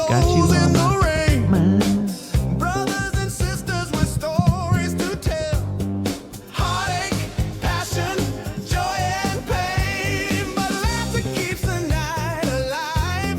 Got you on my mind. Brothers and sisters with stories to tell. Heartache, passion, joy and pain. But laughter keeps the night alive.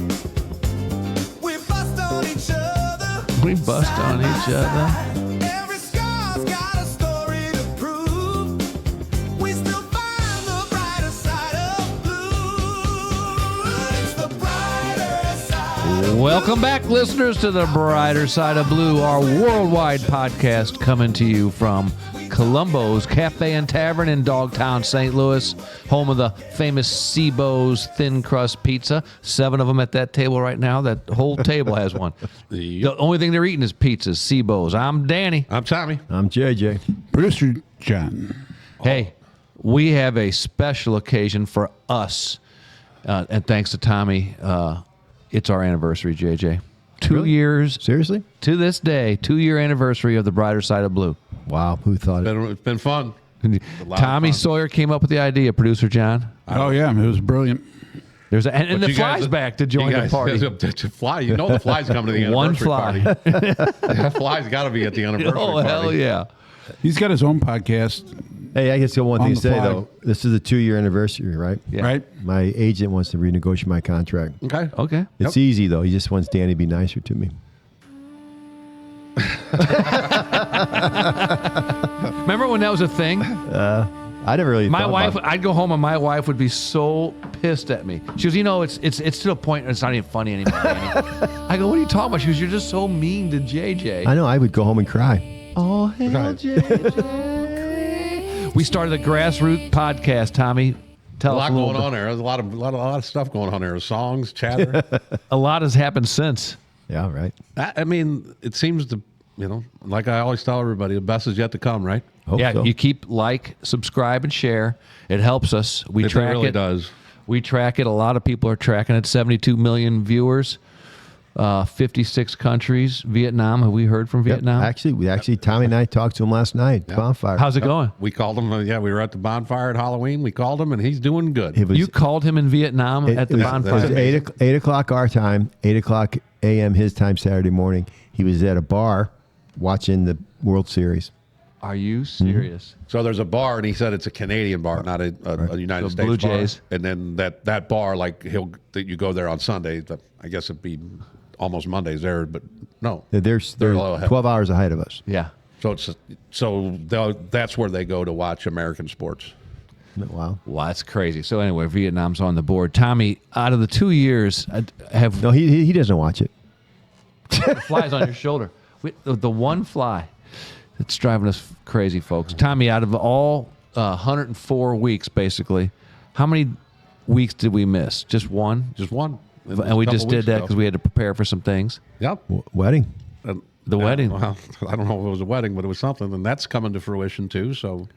We bust on each other. We bust on each other. Every scar's got a story to prove. We still find the brighter side of blue. It's the brighter side. Welcome back, listeners, to the Brighter Side of Blue, our worldwide podcast coming to you from Colombo's Café and Tavern in Dogtown, St. Louis, home of the famous Seabo's thin crust pizza. 7 of them at that table right now. That whole table has one. The only thing they're eating is pizzas, Seabo's. I'm Danny. I'm Tommy. I'm JJ. Producer John. Hey, we have a special occasion for us, and thanks to Tommy, it's our anniversary, JJ. 2 years, Seriously? to this day, 2-year anniversary of the Brighter Side of Blue. Wow, who thought it? It's been fun. Tommy Sawyer came up with the idea, producer John. Oh, yeah, it was brilliant. There's and But the you guys- fly's back to join you the guys- party. To fly, you know the fly's coming to the anniversary One fly. party. That fly's got to be at the anniversary Oh, party. hell yeah. He's got his own podcast, Hey, I guess the one On thing the to say, fly. though. This is a 2-year anniversary, right? Yeah. right? My agent wants to renegotiate my contract. Okay. Okay. It's easy, though. He just wants Danny to be nicer to me. Remember when that was a thing? I never really My thought wife, about it. I'd go home and my wife would be so pissed at me. She goes, it's to the point where it's not even funny anymore, Danny. I go, what are you talking about? She goes, you're just so mean to JJ. I know. I would go home and cry. Oh, hell, Right. JJ. We started a grassroots podcast, Tommy. A Tell us lot a little going bit. on there. There's a lot of stuff going on there. Songs, chatter. A lot has happened since. Yeah, right. I mean, it seems to, like I always tell everybody, the best is yet to come, right? Hope Yeah, so. you keep subscribe, and share. It helps us. We It track really it. does. We track it. A lot of people are tracking it. 72 million viewers, 56 countries. Vietnam. Have we heard from Yep. Vietnam? Actually, Tommy and I talked to him last night. Bonfire. How's it going? We called him. We were at the bonfire at Halloween. We called him, and he's doing good. It was, You called him in Vietnam at the it was bonfire. 8 o'clock our time, 8 o'clock a.m. his time Saturday morning. He was at a bar watching the World Series. Are you serious? So there's a bar, and he said it's a Canadian bar, not a United So States Blue bar. Jays. And then that bar, like that you go there on Sunday. I guess it'd be almost Mondays there, but no, They're a little ahead. 12 hours ahead of us. Yeah. So that's where they go to watch American sports. Wow. Well, that's crazy. So anyway, Vietnam's on the board. Tommy, out of the 2 years, have No, he doesn't watch it. flies on your shoulder. The one fly that's driving us crazy, folks. Tommy, out of all 104 weeks, basically, how many weeks did we miss? Just one? Just one. And we just did that because we had to prepare for some things. Yep. Wedding. The wedding. Well, I don't know if it was a wedding, but it was something, and that's coming to fruition too. So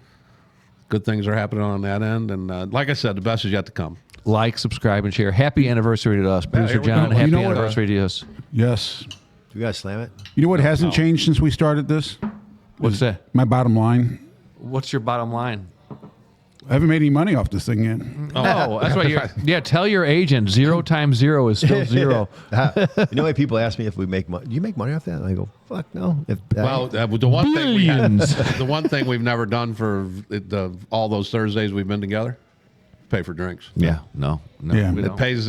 good things are happening on that end, and like I said, the best is yet to come. Like, subscribe, and share. Happy anniversary to us, Producer here we John. go. Happy You know what, anniversary to us. Yes. You got to slam it? You know what hasn't changed since we started this? What's that? My bottom line. What's your bottom line? I haven't made any money off this thing yet. Oh, that's right. Yeah, tell your agent 0 times 0 is still 0. You know why people ask me if we make money? Do you make money off that? And I go, fuck no. Well, the one thing we Billions. the one thing we've never done for all those Thursdays we've been together, pay for drinks. Yeah, no. Yeah. we It don't. pays.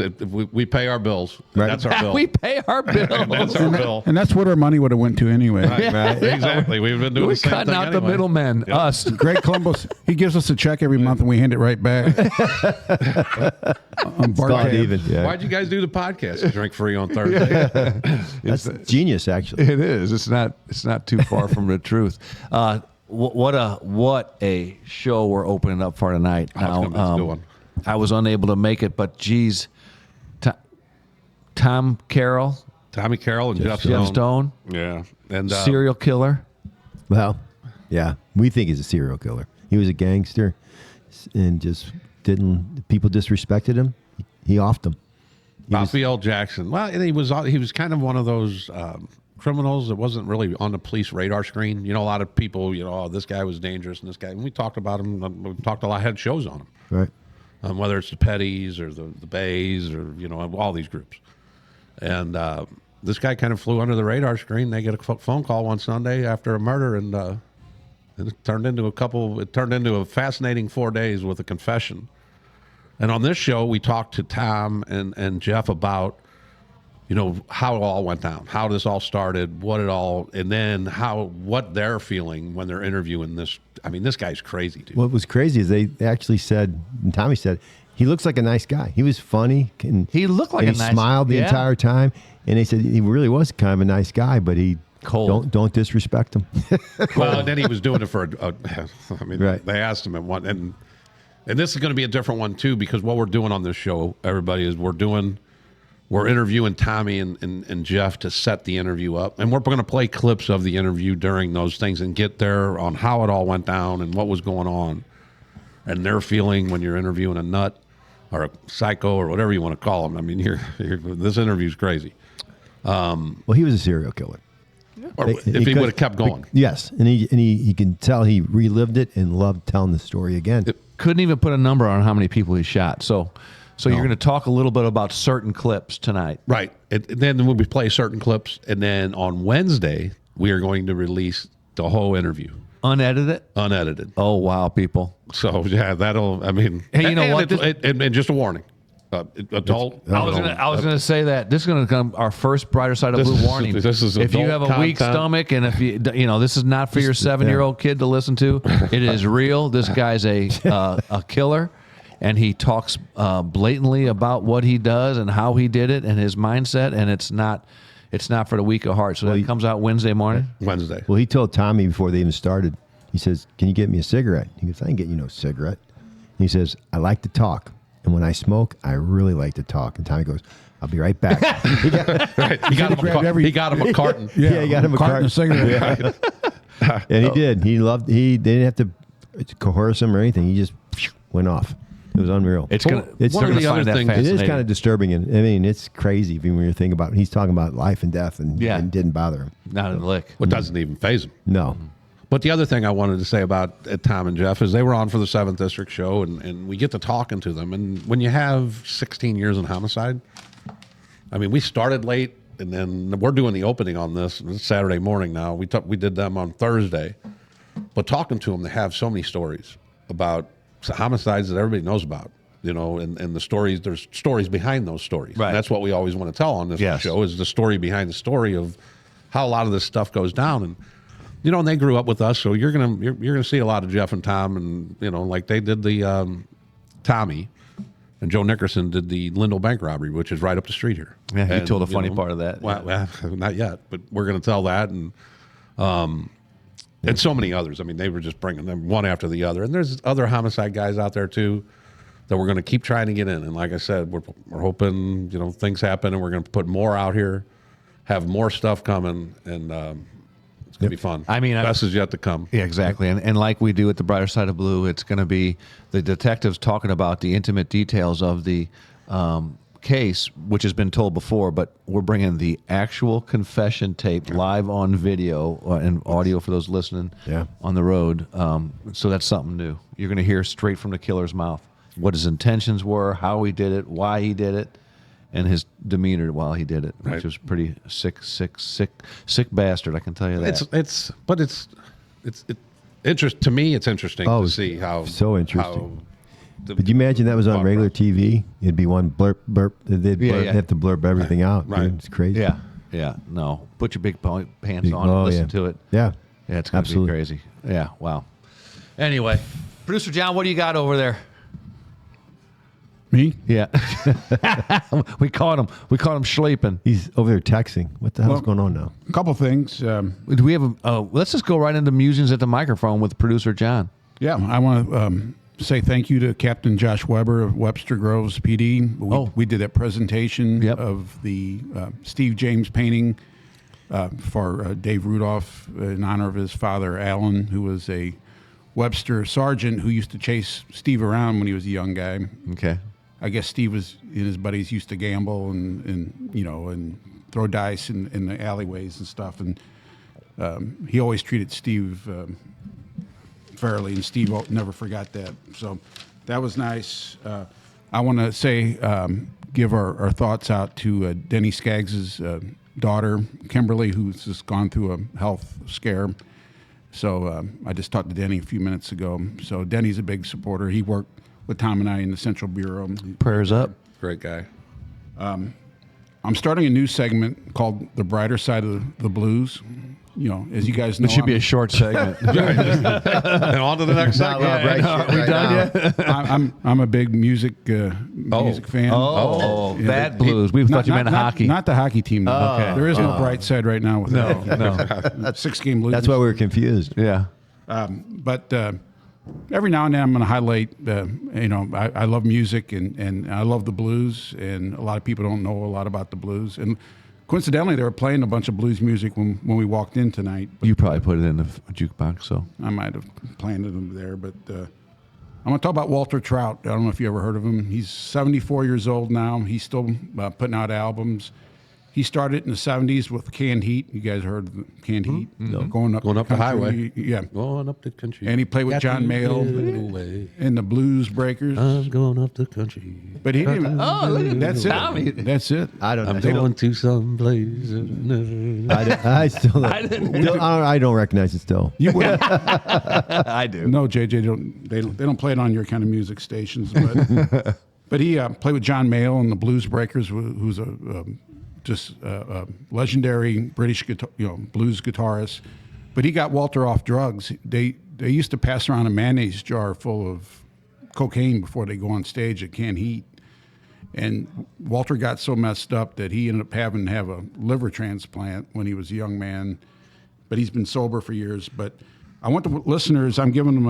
We pay our bills. Right. That's our bill. We pay our bills. That's our bill. And that's what our money would have went to anyway. Right. Exactly. We've been doing We're the same cutting thing out the anyway. middlemen, us. Greg Colombo, he gives us a check every month and we hand it right back. On bar Not tab. even. Yeah. Why'd you guys do the podcast? Drink free on Thursday. That's genius, actually. It is. It's not too far from the truth. What a show we're opening up for tonight. Oh, it's gonna be a good one. I was unable to make it, but geez, Tom Carroll, Tommy Carroll and Jeff Jeff Stone, Yeah, and serial killer. Well, yeah. We think he's a serial killer. He was a gangster and just people disrespected him. He offed them. Rafael Jackson. Well, and he was kind of one of those criminals that wasn't really on the police radar screen. You know, a lot of people, oh, this guy was dangerous, and this guy. And we talked about him. We talked a lot. Had shows on him. Right. Whether it's the Petties or the Bays or all these groups, and this guy kind of flew under the radar screen. They get a phone call one Sunday after a murder, and it turned into a fascinating 4 days with a confession. And on this show, we talked to Tom and Jeff about, how it all went down, how this all started, and then what they're feeling when they're interviewing this. I mean, this guy's crazy, dude. What was crazy is they actually said, and Tommy said, he looks like a nice guy. He was funny. And He looked like and a he nice- smiled the yeah. entire time. And they said he really was kind of a nice guy, but he Cold. don't disrespect him. Well, and then he was doing it for Right. they asked him at one, and this is going to be a different one too, because what we're doing on this show, everybody, is we're interviewing Tommy and Jeff to set the interview up, and we're going to play clips of the interview during those things and get there on how it all went down and what was going on, and their feeling when you're interviewing a nut or a psycho or whatever you want to call them. I mean, this interview's crazy. Well, he was a serial killer. Or if he would have kept going. Yes, and he can tell he relived it and loved telling the story again. Couldn't even put a number on how many people he shot. So you're going to talk a little bit about certain clips tonight. Right. And then we play certain clips, and then on Wednesday, we are going to release the whole interview. Unedited? Oh, wow, people. So, yeah, that'll, I mean. Hey, you know what? And just a warning. Adult. I was going to say that this is going to come our first Brighter Side of Blue warning. This is if you adult have a weak content. stomach, and if this is not for your 7-year-old kid to listen to. It is real. This guy's a killer, and he talks blatantly about what he does and how he did it and his mindset, and it's not for the weak of heart. So that comes out Wednesday morning. Wednesday. Well, he told Tommy before they even started, he says, "Can you get me a cigarette?" He goes, "I ain't getting you no cigarette." He says, "I like to talk. And when I smoke, I really like to talk." And Tommy goes, "I'll be right back." Right. He got him a carton. Yeah, he got him a carton of cigarettes. And he did. They didn't have to coerce him or anything. He just went off. It was unreal. It's going to. It's one of the other things- It is kind of disturbing. And I mean, it's crazy when you're thinking about, he's talking about life and death and didn't bother him. Not a lick. What doesn't even faze him. No. But the other thing I wanted to say about Tom and Jeff is they were on for the 7th District show, and we get to talking to them. And when you have 16 years in homicide, I mean, we started late, and then we're doing the opening on this. It's Saturday morning now. We did them on Thursday. But talking to them, they have so many stories about homicides that everybody knows about, and the stories, there's stories behind those stories. Right. And that's what we always want to tell on this Yes. show, is the story behind the story of how a lot of this stuff goes down. And and they grew up with us, so you're gonna see a lot of Jeff and Tom, and like they did the Tommy, and Joe Nickerson did the Lindell bank robbery, which is right up the street here. Yeah, he And, told a funny part of that. Well, not yet, but we're gonna tell that, and so many others. I mean, they were just bringing them one after the other, and there's other homicide guys out there too that we're gonna keep trying to get in. And like I said, we're hoping things happen, and we're gonna put more out here, have more stuff coming, and. It's going to be fun. I mean, best is yet to come. Yeah, exactly. And like we do at the Brighter Side of Blue, it's going to be the detectives talking about the intimate details of the case, which has been told before, but we're bringing the actual confession tape live on video and audio for those listening on the road. So that's something new. You're going to hear straight from the killer's mouth what his intentions were, how he did it, why he did it, and his demeanor while he did it, which Right. was pretty sick bastard. I can tell you that. It's interest to me. It's interesting to see how so interesting. Could you imagine that was on regular TV? It'd be one blurp, blurp. They'd have to blurb everything out. Right. Dude, it's crazy. Yeah. No, put your big pants on Oh, and listen yeah. to it. Yeah. Yeah, it's going to be Absolutely. crazy. Yeah, wow. Anyway, Producer John, what do you got over there? Me? Yeah. we caught him. We caught him sleeping. He's over there texting. What the hell's Well- going on now? A couple things. Do we have let's just go right into musings at the microphone with Producer John. Yeah, I want to say thank you to Captain Josh Weber of Webster Groves PD. We did that presentation of the Steve James painting for Dave Rudolph in honor of his father, Alan, who was a Webster sergeant who used to chase Steve around when he was a young guy. Okay. I guess Steve and his buddies used to gamble and throw dice in the alleyways and stuff. And he always treated Steve fairly, and Steve never forgot that. So that was nice. I want to say, give our thoughts out to Denny Skaggs' daughter, Kimberly, who's just gone through a health scare. So I just talked to Denny a few minutes ago. So Denny's a big supporter. He worked with Tom and I in the Central Bureau. Prayers up. Great guy. I'm starting a new segment called The Brighter Side of the Blues. You know, as you guys know, It should be a short segment. And on to the next Not a lot of segment. bright shit we right done now. yet? I'm a big music fan. Oh, Yeah, that but blues. We thought you meant hockey. Not the hockey team. though. Okay. There is no bright side right now with No, hockey. no. That's 6-game losers. That's why we were confused. Yeah. But every now and then I'm going to highlight, I love music and I love the blues, and a lot of people don't know a lot about the blues. And coincidentally, they were playing a bunch of blues music when we walked in tonight. You probably put it in the jukebox, so. I might have planted them there, but I'm going to talk about Walter Trout. I don't know if you ever heard of him. He's 74 years old now. He's still putting out albums. He started in the 70s with Canned Heat. You guys heard of Canned Heat? Going up Going up the country. highway. Yeah. Going up the country. And he played with Got John to Mayall get away. and the Blues Breakers. I'm going up the country. But he didn't. That's Tommy. it. That's it. I don't I'm know. going to some place. I still don't. I don't recognize it still. You would. I do. No, JJ, they don't play it on your kind of music stations, but but he played with John Mayall and the Blues Breakers, who's a legendary British blues guitarist. But he got Walter off drugs. They used to pass around a mayonnaise jar full of cocaine before they go on stage at Canned Heat. And Walter got so messed up that he ended up having to have a liver transplant when he was a young man. But he's been sober for years. But I want the listeners, I'm giving them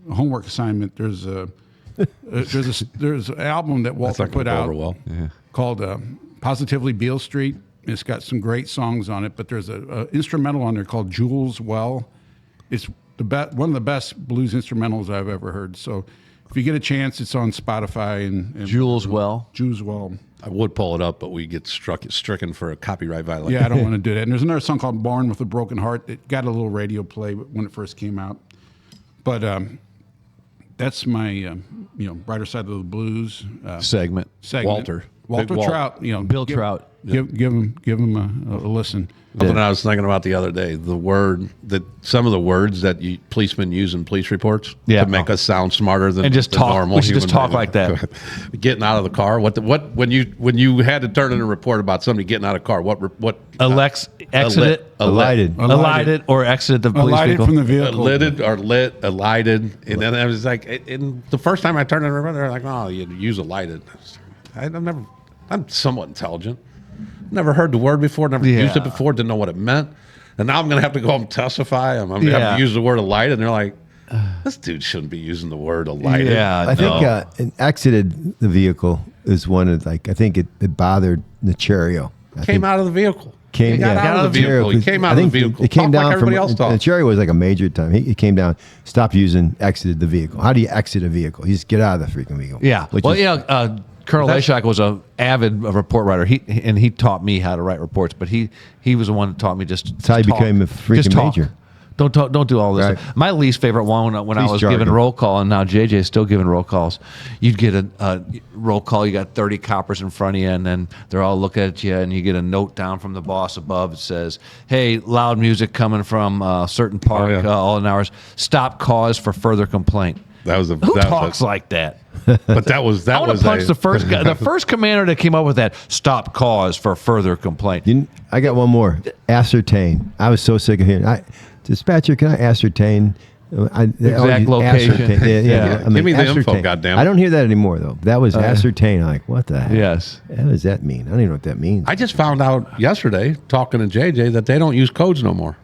a homework assignment. There's an album that Walter not gonna put go out over well. called Positively Beale Street. It's got some great songs on it, but there's a instrumental on there called Jules Well. It's one of the best blues instrumentals I've ever heard. So if you get a chance, it's on Spotify. And Jules Well. Jules Well. I would pull it up, but we get stricken for a copyright violation. Yeah, I don't want to do that. And there's another song called Born with a Broken Heart that got a little radio play when it first came out. But that's my Brighter Side of the Blues Segment. segment. Walter. Big Walt. Trout. Bill Trout. Give him a listen. Something I was thinking about the other day, some of the words that policemen use in police reports to make us sound smarter than And just than talk. normal We should just human talk like beings. that. Getting out of the car. When you had to turn in a report about somebody getting out of the car, what Exited. Alighted or exited the police Alighted vehicle. from the vehicle. Lidded or lit, alighted, and then I was like, and the first time I turned in a report, they're like, oh, you use alighted. I'm somewhat intelligent. Never heard the word before, never used it before, didn't know what it meant. And now I'm going to have to go home and testify. I'm going to have to use the word alighted. And they're like, this dude shouldn't be using the word alighted. Yeah, I think an exited the vehicle is one of I think it bothered the Cheerio. Came out of the vehicle. He got out of the vehicle. He came out of the vehicle. It came Talked down like from everybody else the talked. Cheerio was like a major time. He came down, stopped using, exited the vehicle. How do you exit a vehicle? You just get out of the freaking vehicle. Yeah. Which Well, is- Colonel Lashak was an avid report writer. He taught me how to write reports, but he was the one that taught me just. That's how you talk. became a freaking Just talk. major. Don't talk. Don't do all this. Right. My least favorite one when I Police was jargon. giving roll call, and now JJ's still giving roll calls. You'd get a roll call. You got 30 coppers in front of you, and then they're all looking at you, and you get a note down from the boss above. It says, "Hey, loud music coming from a certain park all in hours. Stop cause for further complaint." Who talks like that? But that was I want to punch the first guy, the first commander that came up with that. Stop cause for further complaint. I got one more. Ascertain. I was so sick of hearing. Dispatcher, can I ascertain? Exact location. Ascertain. Yeah. Give me the info, goddammit. I don't hear that anymore, though. That was ascertain. I'm like, what the heck? Yes. What does that mean? I don't even know what that means. I just found out yesterday, talking to JJ, that they don't use codes no more.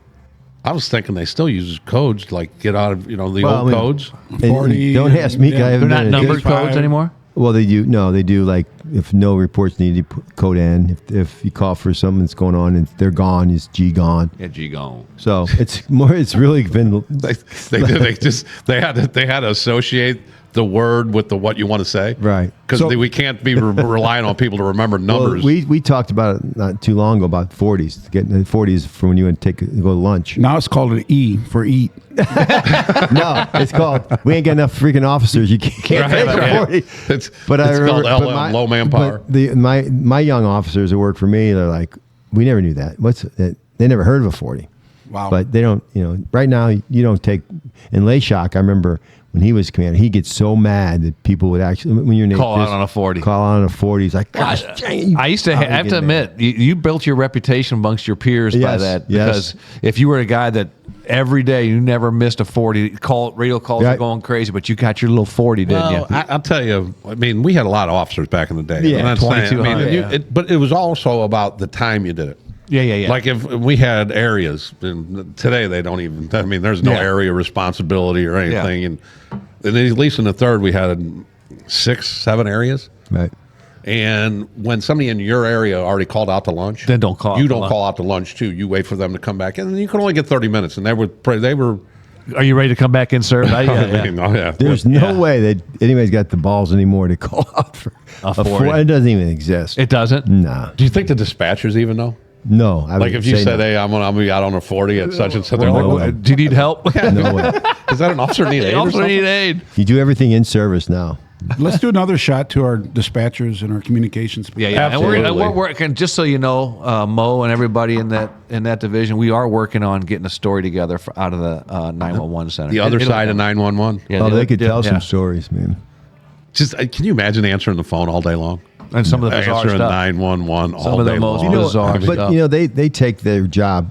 I was thinking they still use codes, like get out of the old codes. And don't ask me. 'Cause I haven't They're not done it. numbered codes anymore. Well, they do. No, they do. Like if no reports needed, you put code in. If you call for something that's going on and they're gone, it's G gone. Yeah, G gone. So it's more. It's really been. They had to associate the word with what you want to say, Right. Because we can't be relying on people to remember numbers. Well, we talked about it not too long ago about 40s. Getting the 40s for when you went to go to lunch. Now it's called an E for eat. No, it's called. We ain't got enough freaking officers. You can't take a 40. It's called LM, low manpower. But my young officers that work for me, they're like, we never knew that. What's that? They never heard of a 40. Wow. But they don't, right now you don't take, in Layshock, I remember when he was commander, he gets so mad that people would actually, when your name Call out on a 40. Call out on a 40. He's like, gosh, dang, I used to I have to admit, you built your reputation amongst your peers by Yes, that. yes. Because if you were a guy that every day you never missed a 40, radio calls Yeah. were going crazy, but you got your little 40, didn't you? I'll tell you. I mean, we had a lot of officers back in the day. Yeah, I'm not saying- 2200, yeah. but it was also about the time you did it. Yeah. Like if we had areas, and today they don't even. I mean, there's no Yeah. area responsibility or anything, and at least in the third we had 6, 7 areas. right. And when somebody in your area already called out to lunch, Then don't call out You to don't lunch. call out to lunch too. You wait for them to come back, and then you can only get 30 minutes. And they were. Are you ready to come back and serve? I mean, oh, yeah. There's no way that anybody's got the balls anymore to call out for A 40. 40. It doesn't even exist. It doesn't? Nah. Do you think the dispatchers even know? No. I Like would if you say said, no. "Hey, I'm gonna be out on a 40 at such and such," they're No like, way. Do you need help? No way. "Is that an officer need aid?" or Also something? need aid. You do everything in service now. Let's do another shot to our dispatchers and our communications. Yeah. And Absolutely. we're working, just so you know, Mo and everybody in that division, we are working on getting a story together out of the 911 center. The other It'll- side of 911. Yeah, Oh, they could tell yeah. some stories, man. Just can you imagine answering the phone all day long? And some of the bizarre Answering stuff. 911 Some all of the day most long. bizarre But stuff. they take their job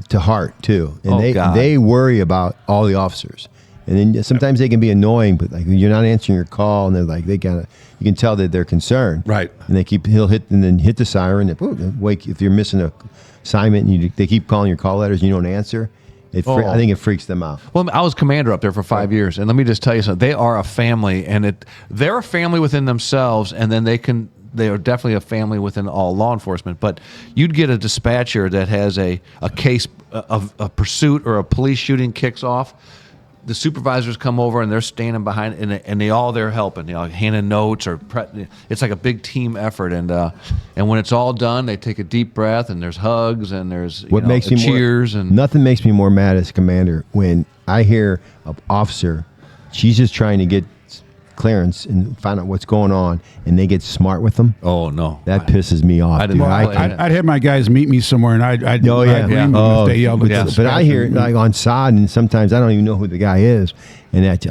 to heart too, and Oh, God. they worry about all the officers. And then sometimes they can be annoying, but like you're not answering your call, and they're like you can tell that they're concerned, Right. And he'll hit the siren, and wake if you're missing a assignment, and they keep calling your call letters, and you don't answer. I think it freaks them out. Well, I was commander up there for 5 years, and let me just tell you something. They are a family, and they're a family within themselves, and then they are definitely a family within all law enforcement. But you'd get a dispatcher that has a case of a pursuit or a police shooting kicks off. The supervisors come over and they're standing behind, and they're helping, handing notes it's like a big team effort. And when it's all done, they take a deep breath, and there's hugs, and there's What makes me cheers, and nothing makes me more mad as commander when I hear an officer, she's just trying to get clearance and find out what's going on, and they get smart with them. oh no, That pisses me off. I didn't dude. want to play I'd have my guys meet me somewhere, and I'd Oh yeah, agree with them if they yelled at Yeah. the But I hear dispatcher. like on sod, and sometimes I don't even know who the guy is, and that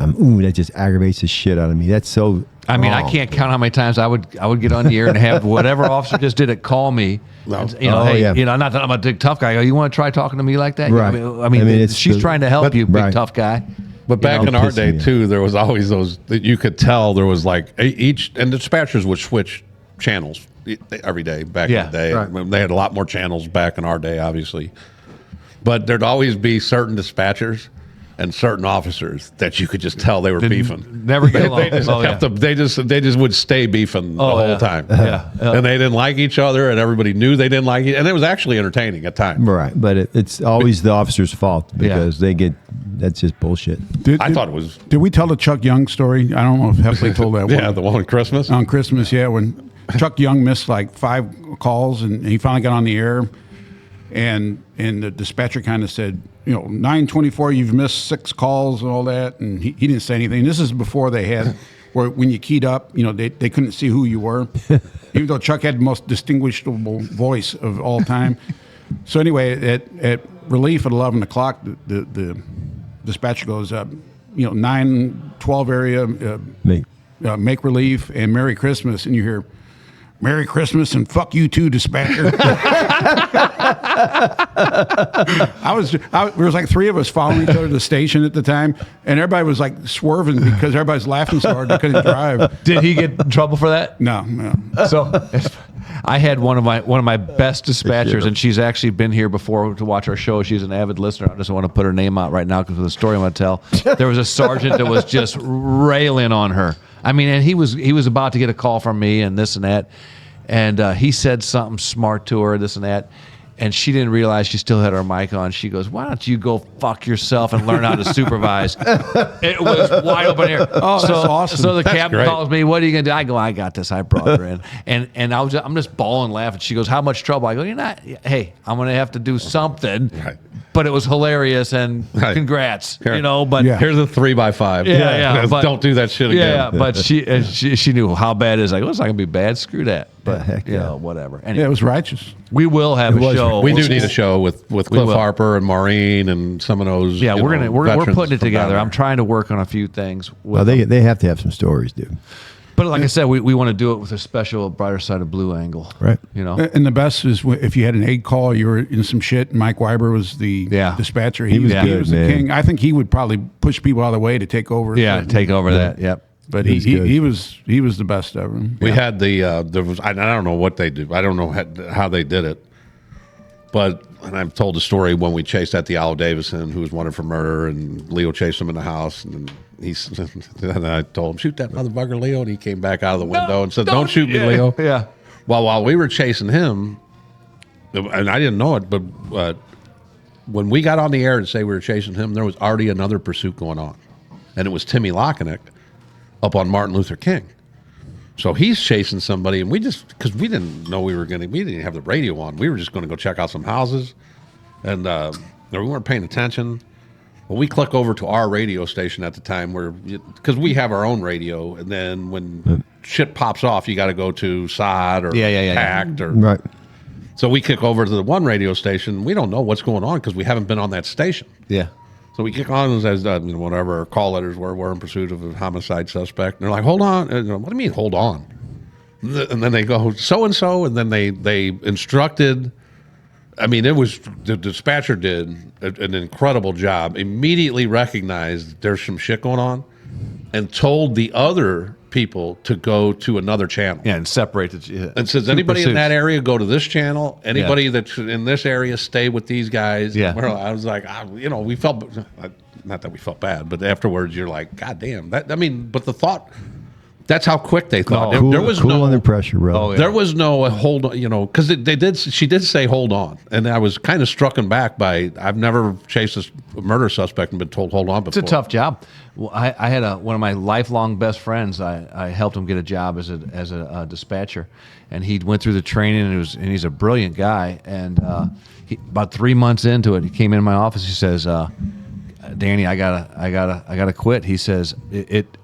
just aggravates the shit out of me. That's so. I mean, I wrong. can't count how many times I would get on the air and have whatever officer just did it call me. And, Oh, hey, yeah. not that I'm a big tough guy. You want to try talking to me like that? Right. I mean, it's she's the- trying to help but- you, big right. tough guy. But back know, in our pissing day me off. too, there was always those that you could tell there was like each, and the dispatchers would switch channels every day back Yeah, in the day. right. They had a lot more channels back in our day, obviously. But there'd always be certain dispatchers and certain officers that you could just tell they were beefing. Never get along. They just Oh, kept yeah. they just would stay beefing the Oh, whole yeah. time. Yeah. And they didn't like each other, and everybody knew they didn't like it, and it was actually entertaining at times. Right, but it's always the officer's fault because that's just bullshit. I thought it was Did we tell the Chuck Young story? I don't know if Heffley told that yeah, one. the one on Christmas. On Christmas, yeah, when Chuck Young missed like 5 calls and he finally got on the air, and the dispatcher kind of said, 924, you've missed 6 calls and all that, and he didn't say anything. This is before they had, where when you keyed up, they couldn't see who you were, even though Chuck had the most distinguishable voice of all time. So anyway, at relief at 11 o'clock, the dispatcher goes up, 912 area, Me. make relief and Merry Christmas, and you hear Merry Christmas and fuck you too, dispatcher. There was like 3 of us following each other to the station at the time, and everybody was like swerving because everybody's laughing so hard they couldn't drive. Did he get in trouble for that? No. So I had one of my best dispatchers, and she's actually been here before to watch our show. She's an avid listener. I just want to put her name out right now because of the story I'm going to tell. There was a sergeant that was just railing on her. I mean, and he was about to get a call from me and this and that, and he said something smart to her, this and that. And she didn't realize she still had her mic on. She goes, "Why don't you go fuck yourself and learn how to supervise?" It was wide open here. Oh, that's awesome. So the That's captain great. calls me, "What are you gonna do?" I go, "I got this. I brought her in." And I'm just bawling laughing. She goes, "How much trouble?" I go, "You're not. Hey, I'm gonna have to do something." Right. but it was hilarious and Right. congrats, Here. But Yeah. Here's a 3x5. Yeah, but- don't do that shit yeah, again. but she knew how bad it is. Like, it's not gonna be bad. Screw that. But heck yeah. whatever. Yeah, Anyway, it was righteous. we will have a was. show. We do need a show with Cliff will. Harper and Maureen and some of those. Yeah, you we're know, we're veterans putting it from together. down I'm there. trying to work on a few things. Well, they have to have some stories, dude. But like I said, we want to do it with a special Brighter Side of Blue angle. Right. And the best is if you had an egg call, you were in some shit. And Mike Weiber was the dispatcher. He was good, the man. king. I think he would probably push people out of the way to take over. Yeah, take over that. Yep. But He was good. he was the best ever. We had there was I don't know what they do. I don't know how they did it, but and I've told the story when we chased at the Al Davison, who was wanted for murder, and Leo chased him in the house, and and I told him, shoot that motherfucker, Leo, and he came back out of the window and said, don't shoot me, Leo. Yeah. Well, while we were chasing him, and I didn't know it, but when we got on the air to say we were chasing him, there was already another pursuit going on, and it was Timmy Lockenick up on Martin Luther King. So he's chasing somebody, and we just, because we didn't know we didn't have the radio on. We were just going to go check out some houses, and we weren't paying attention. Well, we click over to our radio station at the time because we have our own radio, and then when shit pops off, you got to go to SOD or Pact or Right. So we kick over to the one radio station. We don't know what's going on because we haven't been on that station. Yeah. So we kick on and says, whatever our call letters were, we're in pursuit of a homicide suspect. And they're like, hold on. And, what do you mean, hold on? And then they go, so-and-so. And then they instructed. I mean, it was the dispatcher did an incredible job. Immediately recognized there's some shit going on and told the other people to go to another channel. Yeah, and separate it. And says, anybody in that area, go to this channel. Anybody that's in this area, stay with these guys. Yeah. I was like, we felt, not that we felt bad, but afterwards you're like, God damn. But the thought, that's how quick they thought. Cool, there was cool no under pressure, bro. Oh, yeah. There was no hold on, because she did say hold on. And I was kind of struck back by, I've never chased a murder suspect and been told hold on before. It's a tough job. Well, I had one of my lifelong best friends. I helped him get a job as a dispatcher, and he went through the training. And he's a brilliant guy. And about 3 months into it, he came in my office. He says, "Danny, I gotta quit." He says,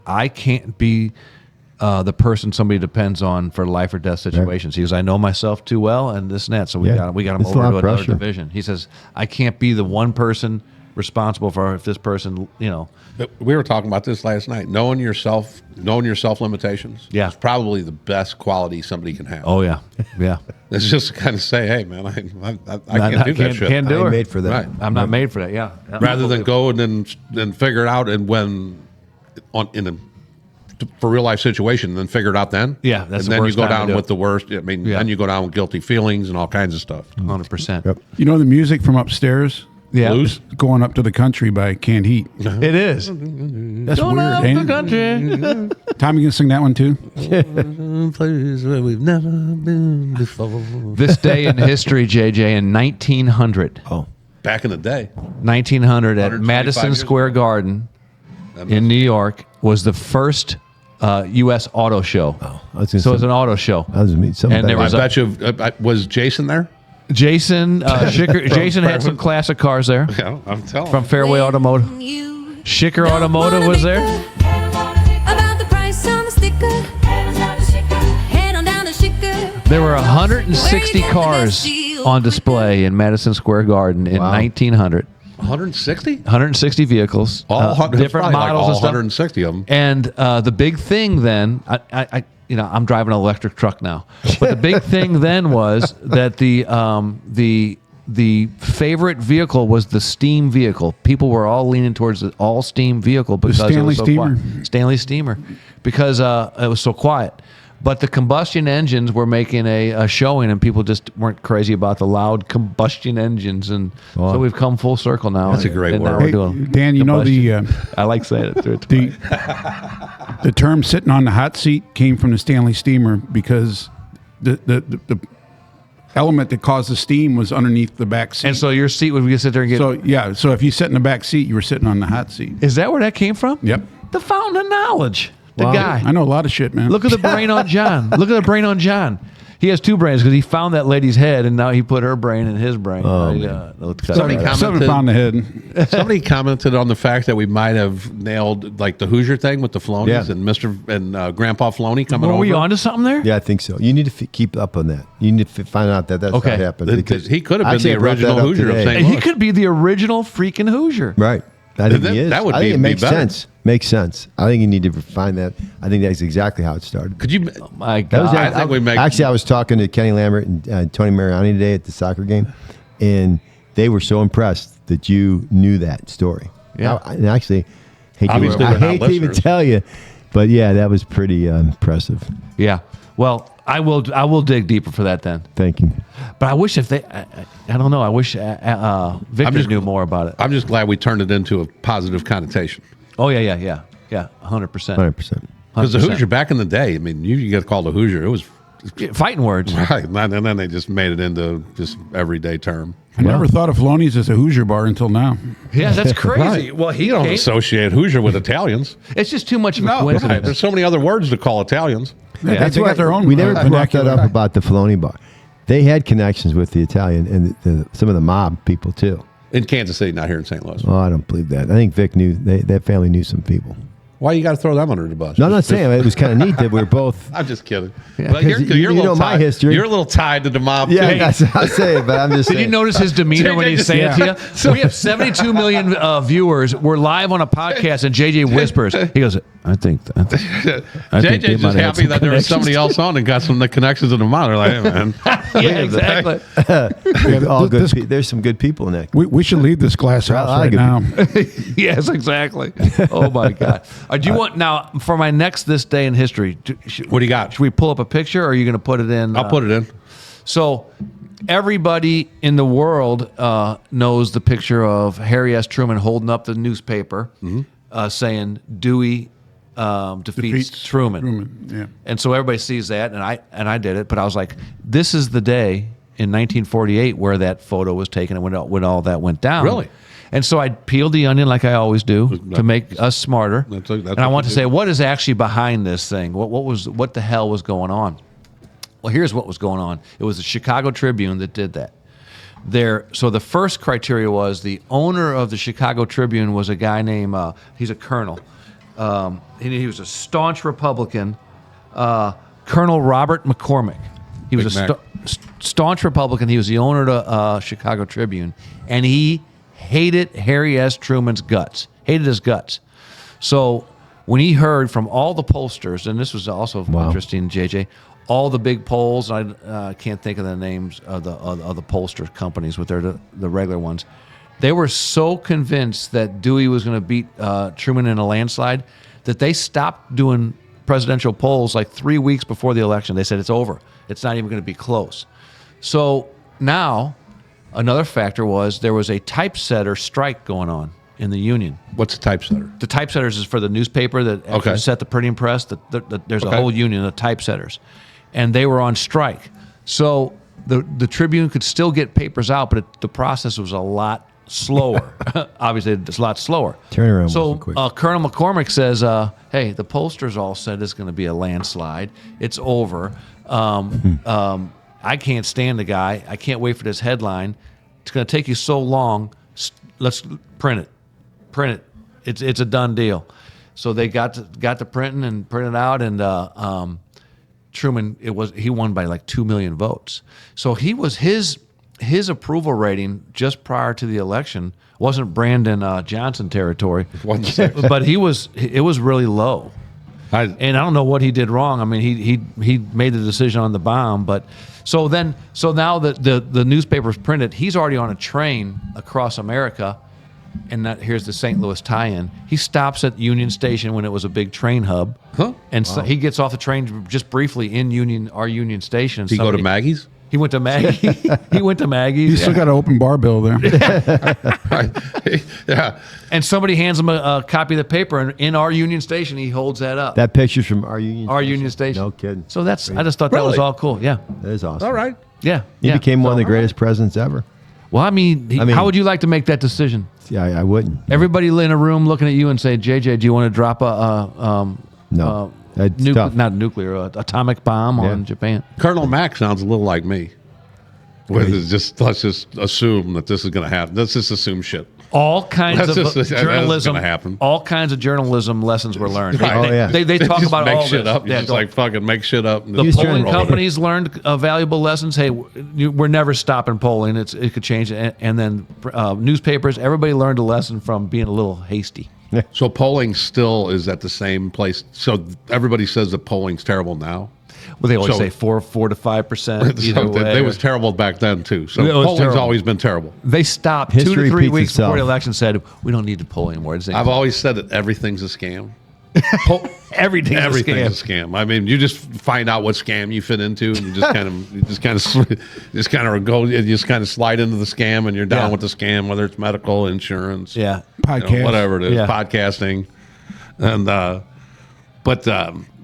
"I can't be the person somebody depends on for life or death situations." He goes, "I know myself too well, and this and that. So we got him It's a over lot to of another pressure. division." He says, "I can't be the one person responsible for if this person, We were talking about this last night. Knowing your self limitations Yeah. is probably the best quality somebody can have. Oh yeah, yeah. It's just to kind of say, hey, man, I can't do that Can't- shit. can't do I ain't it. made for that. Right. I'm not made for that. Yeah. Rather than go and then figure it out, and for real life situation, then figure it out then. Yeah, that's and the then worst you go time to down do with it. the worst. I mean, Yeah. then you go down with guilty feelings and all kinds of stuff. 100%. Yep. You know the music from upstairs? Yeah. Blues? Going Up to the Country by Canned Heat. It is. That's Going weird, up ain't the it? country. Tom, you can sing that one too? Place where we've never been before. This day in history, JJ, in 1900. Oh, Back in the day. 1900 at 125 Madison years Square ago. Garden in New York was the first U.S. auto show. I was gonna So it was say- an auto show. I was mean something. And there I was bet you. Was Jason there? Jason Jason had some classic cars there Yeah, I'm telling. from Fairway Automotive. Schicker Automotive was there. About the price on the sticker. Head on down to Schicker. There were 160 cars on display in Madison Square Garden in 1900. 160. 160 vehicles, different models all and stuff. 160 of them. And the big thing then, I'm driving an electric truck now, but the big thing then was that the favorite vehicle was the steam vehicle. People were all leaning towards the all steam vehicle because it Stanley was so Steamer. quiet. Stanley Steamer, because it was so quiet. But the combustion engines were making a showing, and people just weren't crazy about the loud combustion engines, and so we've come full circle now. That's a great and now word. we're Hey, doing Dan, you know combustion. the I like saying it too. the term "sitting on the hot seat" came from the Stanley Steamer because the element that caused the steam was underneath the back seat. And so your seat would sit there and get. So if you sit in the back seat, you were sitting on the hot seat. Is that where that came from? Yep. The fountain of knowledge. The Wow. guy. I know a lot of shit, man. Look at the brain on John. Look at the brain on John. He has two brains because he found that lady's head and now he put her brain in his brain. Somebody Seven pound the head. Somebody commented on the fact that we might have nailed like the Hoosier thing with the Flonies Yeah. and Grandpa Floney coming Were over. we onto something there? Yeah, I think so. You need to keep up on that. You need to find out that that's Okay. what happened. Because he could have been Actually, the I brought that original up Hoosier of today. St. And he Louis. could be the original freaking Hoosier. Right. I think That- he is. that would I think be- it makes be better. sense. Makes sense. I think you need to find that. I think that's exactly how it started. Could you? My That was God. I think we make. Actually, I was talking to Kenny Lambert and Tony Mariani today at the soccer game, and they were so impressed that you knew that story. Yeah. And actually, Obviously, I we're not hate to even listeners. tell you, but yeah, that was pretty impressive. Yeah. Well, I will dig deeper for that then. Thank you. But I wish if they, I don't know. I wish Victor just- knew more about it. I'm just glad we turned it into a positive connotation. Oh yeah, 100%. 100%. Because the 100%. Hoosier back in the day, I mean, you got called a Hoosier. It was Fighting words. right, and then they just made it into just everyday term. I never thought of Floney's as a Hoosier bar until now. Yeah, that's crazy. Well, You don't associate Hoosier with Italians. it's just too much of a Right, coincidence. there's so many other words to call Italians. Yeah, they got their own. We never brought that vernacular. up about the Filoni bar. They had connections with the Italian and some of the mob people too. In Kansas City, not here in St. Louis. Oh, I don't believe that. I think Vic knew that family knew some people. Why you got to throw them under the bus? No, I'm not saying it was kind of neat that we were both. I'm just kidding. Yeah, But 'cause you a little know my tied- history. You're a little tied to the mob. Yeah, too. that's what I say, but I'm just Did saying. you notice his demeanor when he's saying it to you? We have 72 million viewers. We're live on a podcast, and JJ whispers. He goes, "I think they JJ's might have just happy some that there was connections." somebody else on and got some connections to the mob. They're like, hey, man. Yeah, exactly. all good. this- There's some good people in that. We should leave this glass house I right like now. Yes, exactly. Oh my God. Do you want now for my next this day in history? What do you got? Should we pull up a picture, or are you going to put it in? I'll put it in. So everybody in the world knows the picture of Harry S. Truman holding up the newspaper, saying Dewey defeats Truman. Yeah. And so everybody sees that, and I did it. But I was like, this is the day in 1948 where that photo was taken and when all that went down. Really? And so I peeled the onion like I always do to make us smarter. That's and what I want you to do. say, what is actually behind this thing? What the hell was going on? Well, here's what was going on. It was the Chicago Tribune that did that. So the first criteria was the owner of the Chicago Tribune was a guy named, he's a colonel. He was a staunch Republican, Colonel Robert McCormick. He was Big a staunch Republican. He was the owner of the Chicago Tribune, and he hated Harry S. Truman's guts, hated his guts. So when he heard from all the pollsters, and this was also interesting, JJ, all the big polls, I can't think of the names of the pollster companies, but they're the regular ones. They were so convinced that Dewey was going to beat Truman in a landslide that they stopped doing presidential polls like 3 weeks before the election. They said it's over. It's not even going to be close. So now another factor was there was a typesetter strike going on in the union. What's a typesetter? The typesetters is for the newspaper that actually set the printing press. There's a whole union of typesetters. And they were on strike. So the Tribune could still get papers out, but the process was a lot slower. Obviously, it's a lot slower. Turnaround So wasn't quick. Colonel McCormick says, hey, the pollsters all said it's going to be a landslide. It's over. I can't stand the guy. I can't wait for this headline. It's going to take you so long. Let's print it. Print it. It's a done deal. So they got to printing and printed out, and Truman, he won by like 2 million votes. So he was his approval rating just prior to the election wasn't Brandon Johnson territory, but it was really low. And I don't know what he did wrong. I mean, he made the decision on the bomb, but so now the newspaper's printed. He's already on a train across America, and here's the St. Louis tie-in. He stops at Union Station when it was a big train hub, and so he gets off the train just briefly in our Union Station. Did he go to Maggie's? He went to Maggie. He went to Maggie's. You still got an open bar bill there. Yeah. And somebody hands him a copy of the paper, and in our Union Station, he holds that up. That picture's from our union. Our Union Station. No kidding. So I just thought that was Really? all cool. Yeah. That is awesome. All right. Yeah. He yeah. became one of the So- greatest presidents ever. Well, I mean, how would you like to make that decision? Yeah, I wouldn't. Everybody in a room looking at you and say, JJ, do you want to drop No. It's tough. not nuclear, atomic bomb on Japan. Colonel Mack sounds a little like me. With let's just assume that this is going to happen. Let's just assume shit. All kinds That's of just- that's journalism. gonna happen. All kinds of journalism lessons were learned. Right. Oh, yeah. They talk just about make all shit this. up. You Yeah, just don't- like fucking make shit up. the He's polling trying- companies learned valuable lessons. Hey, we're never stopping polling. It could change. And then newspapers, everybody learned a lesson from being a little hasty. So polling still is at the same place. So everybody says that polling's terrible now. Well, they always So- say 4 to 5%. Either So way. it was terrible back then too. So It was polling's terrible. always been terrible. They stopped 2 History to 3 repeats weeks before the itself. election. Said we don't need to poll anymore. It's I've always said that everything's a scam. everything's a scam. Everything's a scam. I mean, you just find out what scam you fit into, and you just kind of slide into the scam, and you're down Yeah. with the scam, whether it's medical, insurance, Yeah. Podcast. whatever it is, Yeah. podcasting, and but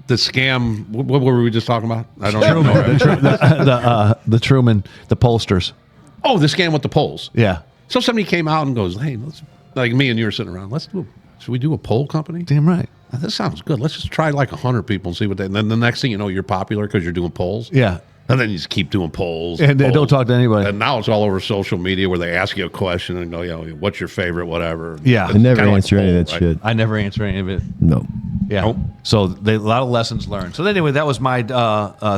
the scam. What were we just talking about? I don't know. The Truman, the pollsters. Oh, the scam with the polls. Yeah. So somebody came out and goes, "Hey, let's," like me and you were sitting around. Should we do a poll company? Damn right. This sounds good. Let's just try like 100 people and see what they. And then the next thing you know, you're popular because you're doing polls. Yeah. And then you just keep doing polls. And they polls. don't talk to anybody. And now it's all over social media where they ask you a question and go, what's your favorite, whatever. Yeah. It's I never kinda like answer any of poll, that right? shit. I never answer any of it. No. Yeah. Nope. So a lot of lessons learned. So anyway, that was my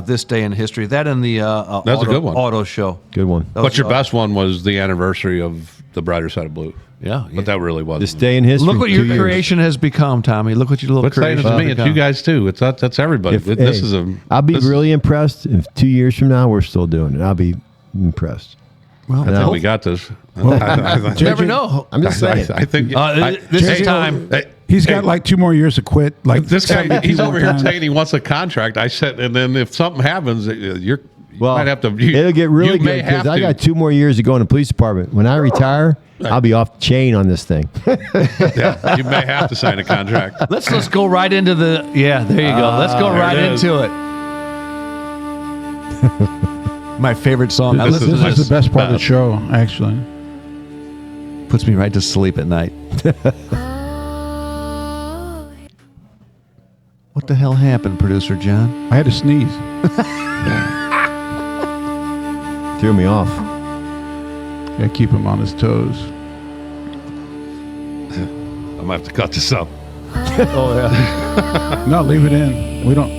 this day in history. That and the That's a good one. auto show. Good one. That was, But your best one was the anniversary of The Brighter Side of Blue. Yeah. But that really was. This day in history. Look what your 2 years. creation has become, Tommy. Look what your little But saying creation it to me, has it's become. you guys too. That's everybody. This is a. I'll be this- really impressed if 2 years from now we're still doing it. I'll be impressed. Well, I think No. we got this. you never know. I'm just saying. I think This is hey, time. hey, He's hey, got like 2 more years to quit. Like this guy. 72 He's over more here times. saying he wants a contract. I said, and then if something happens, you might have to. It'll get really you may good because have I to. got 2 more years to go in the police department. When I retire, I'll be off the chain on this thing. Yeah, you may have to sign a contract. Let's go right into the. Yeah, there you go. Let's go right it is. into it. My favorite song. I This listen to This is this. the best part of the show, actually. Puts me right to sleep at night. What the hell happened, producer John? I had to sneeze. Threw me off. Got to keep him on his toes. I'm gonna have to cut this up. No, leave it in. We don't.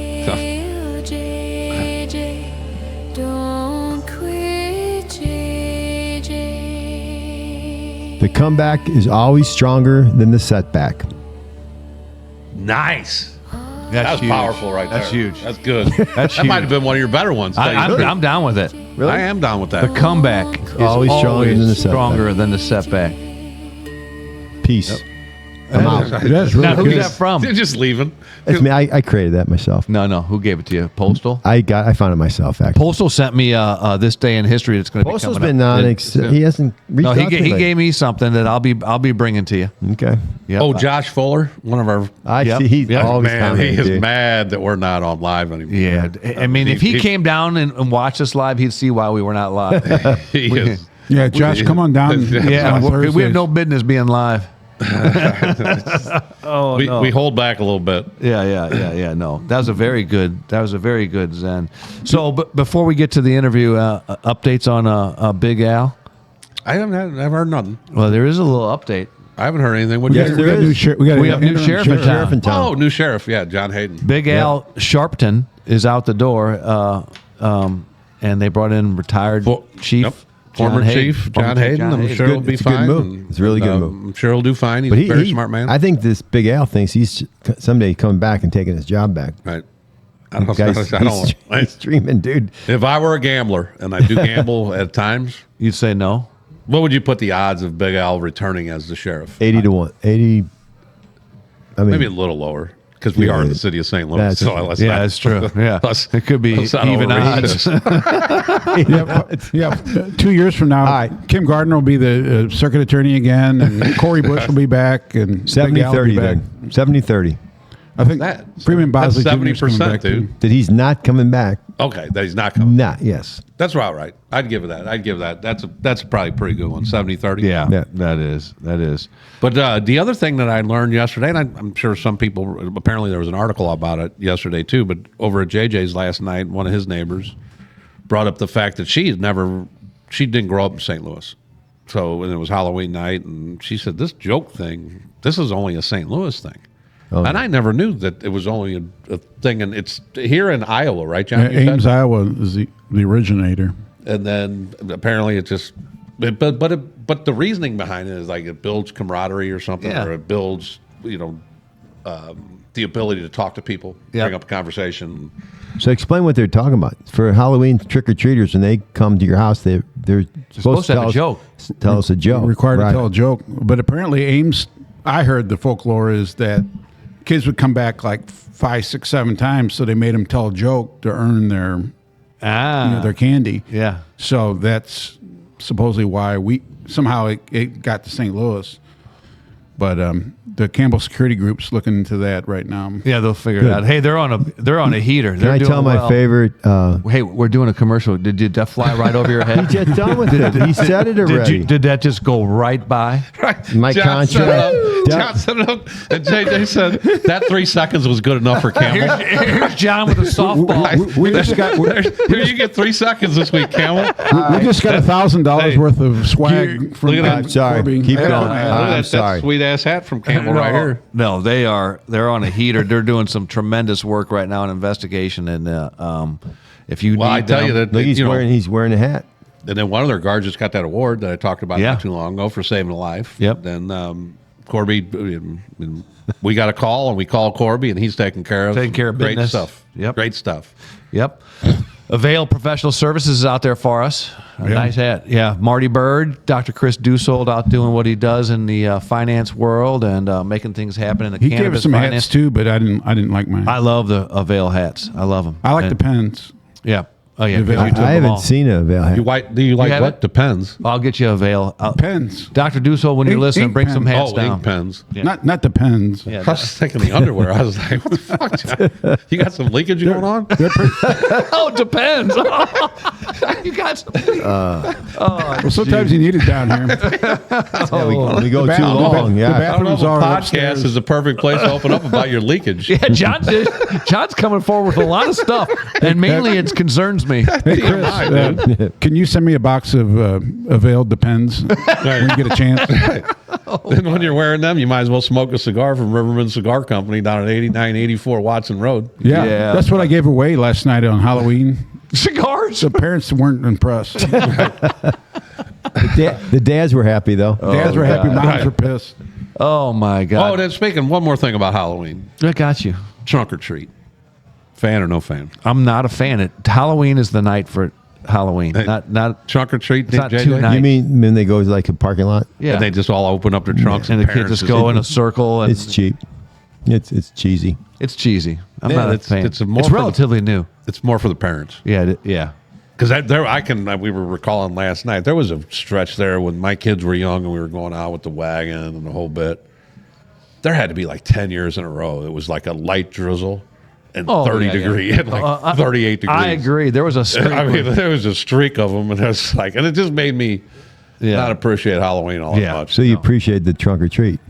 JJ, don't quit, JJ. The comeback is always stronger than the setback. Nice. That's That's huge. powerful, right there. That's huge. That's good. That's that might huge. have been one of your better ones. I'm down with it. Really? I am down with The that. comeback is Always stronger than the setback. stronger than the setback. Peace. I'm out. That's Now, really who's good. that from? You're just leaving. That's me. I created that myself. No. Who gave it to you? Postal? I found it myself, actually. Postal sent me this day in history that's going to be Postal's coming been up. on. It- He hasn't reached No, out he to me. gave me something that I'll be bringing to you. Okay. Yep. Oh, Josh Fuller, one of our. I Yep. see. He's Yep. always Man, he commenting, is dude. mad that we're not on live anymore. Yeah, I mean, if he came down and watched us live, he'd see why we were not live. He is. Yeah, Josh, come on down. Yeah, on we have Thursdays. no business being live. Oh We, no. we hold back a little bit. Yeah. No, that was a very good Zen. So, but before we get to the interview, updates on Big Al. I haven't heard nothing. Well, there is a little update. I haven't heard anything. What Yes, you there We got is. new sheriff. We got We have new sheriff in town. Sheriff in town. Oh, new sheriff. Yeah, John Hayden. Big Al Sharpton is out the door, and they brought in retired chief. Yep. Former John Hayden. chief John Hayden. I'm sure Good- he'll be it's a good fine. move. and, It's a really good move. I'm sure he'll do fine. He's But a very smart man. I think this Big Al thinks he's someday coming back and taking his job back. right. I don't, Guy's, I don't, he's dreaming, dude. if I were a gambler and I do gamble at times, You'd say no. what would you put the odds of Big Al returning as the sheriff? 80 to 1. 80. I mean, Maybe a little lower because we are in the city of St. Louis. That's- So let's Yeah, not- that's true. Yeah, let's- it could be let's not even overreach odds. this. Yeah. 2 years from now, All right. Kim Gardner will be the circuit attorney again, and Corey Bush will be back, and 70 Big Al will be 30 back. then. 70 30. I think that? Freeman Bosley That's Jr. is coming 70%, back, too. dude. That he's not coming back. Okay, that he's not coming. Not, yes. That's about right. I'd give it that. I'd give that. That's probably a pretty good one. 70-30. Yeah, that is. But the other thing that I learned yesterday, and I'm sure some people, apparently there was an article about it yesterday too, but over at JJ's last night, one of his neighbors brought up the fact that she didn't grow up in St. Louis. So, and it was Halloween night, and she said, this joke thing, this is only a St. Louis thing. Oh, and I never knew that it was only a thing, and it's here in Iowa, right, John? You Ames, said? Iowa is the originator. And then apparently it just, but the reasoning behind it is like it builds camaraderie or something, Yeah. or it builds, the ability to talk to people, Yeah. bring up a conversation. So explain what they're talking about. For Halloween trick-or-treaters, when they come to your house, they're supposed to have a tell joke. Tell us a joke. Required Right. to tell a joke. But apparently Ames, I heard the folklore is that kids would come back like 5, 6, 7 times, so they made them tell a joke to earn their their candy. Yeah. So that's supposedly why it got to St. Louis. But the Campbell Security Group's looking into that right now. Yeah, they'll figure it out. Hey, they're on a heater. Can They're I doing tell my well. favorite? Hey, we're doing a commercial. Did that fly right over your head? He just done with it. He said it already. Did that just go right by? My John set it contract. up. John set it up. And JJ said that 3 seconds was good enough for Campbell. Here's John with a softball. We just got Here, you get 3 seconds this week, Camel. we just got $1,000 Hey, worth of swag from look at that. I'm sorry. Corby. Keep going. Look at I'm that sorry. sweet ass hat from Campbell right here. No, they're on a heater. They're doing some tremendous work right now in investigation. And if you Well, need I tell them, you that Look, he's wearing a hat. and then one of their guards just got that award that I talked about Yeah. not too long ago for saving a life. Yep. Then Corby, we got a call and we called Corby and he's taking care of great business. stuff. Yep. Great stuff. Yep. Avail Professional Services is out there for us. A nice hat. Yeah. Marty Bird, Dr. Chris Dusold out doing what he does in the finance world and making things happen in the He gave us cannabis some finance. hats too, but I didn't like mine. I love the Avail hats. I love them. I like the pens. Yeah. Oh, yeah. 'cause Avail. you took I them haven't all. seen a Avail hat. Do you like have what? it? Depends. I'll get you Avail. Pens. Dr. Dusold, when you're Ink- listening, ink bring some pen. hats down. Ink pens. Yeah. Not the pens. Yeah, I was just thinking the underwear. I was like, what the fuck, John? You got some leakage going on? Oh, it depends. You got some. Well, sometimes you need it down here. Yeah, we go too bathroom- long. the Yeah. I don't know if bathrooms a are podcast upstairs. is the perfect place to open up about your leakage. Yeah, John's coming forward with a lot of stuff, and mainly it concerns me. Hey, Chris, can you send me a box of Avail Depends when you get a chance? And when you're wearing them, you might as well smoke a cigar from Riverman Cigar Company down at 8984 Watson Road. Yeah, Yeah. that's what I gave away last night on Halloween. Cigars. The parents weren't impressed. The dads were happy though. Dads were happy, moms were pissed. Oh my Oh, God. then speaking, one more thing about Halloween. I got you. Trunk or treat. Fan or no fan? I'm not a fan. Halloween is the night for Halloween. Hey, Not. Trunk or treat, It's not JJ? two nights. You mean when they go to like a parking lot? Yeah. And they just all open up their trunks and the kids parents just go in a circle, and It's cheap. It's cheesy. it's cheesy. I'm Yeah, not a it's- fan. it's more It's for the- relatively new. It's more for the parents. Yeah. Yeah. Because we were recalling last night, there was a stretch there when my kids were young and we were going out with the wagon and the whole bit. There had to be like 10 years in a row. It was like a light drizzle and 30 yeah, degree yeah. and like 38 degrees. I agree. There was a streak. I mean, there was a streak of them, and it was like, and it just made me Yeah. not appreciate Halloween all that Yeah. much. So you appreciate the trunk or treat.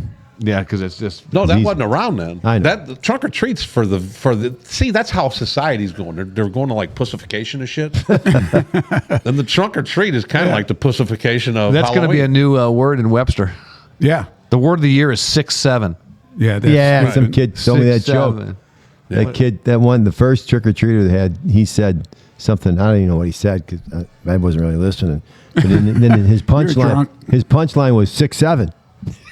Yeah, because it's just. No, that These- wasn't around then. I know. That the trunk or treats for the see, that's how society's going. They're going to like pussification of shit. And the trunk or treat is kind of like the pussification of That's going to be a Halloween. new word in Webster. Yeah. The word of the year is 6'7". Yeah. That's Yeah, right. some kid told me that 6'7". joke. That kid, that one, the first trick or treater that had, he said something. I don't even know what he said because I wasn't really listening. But then his drunk. punchline was 6'7".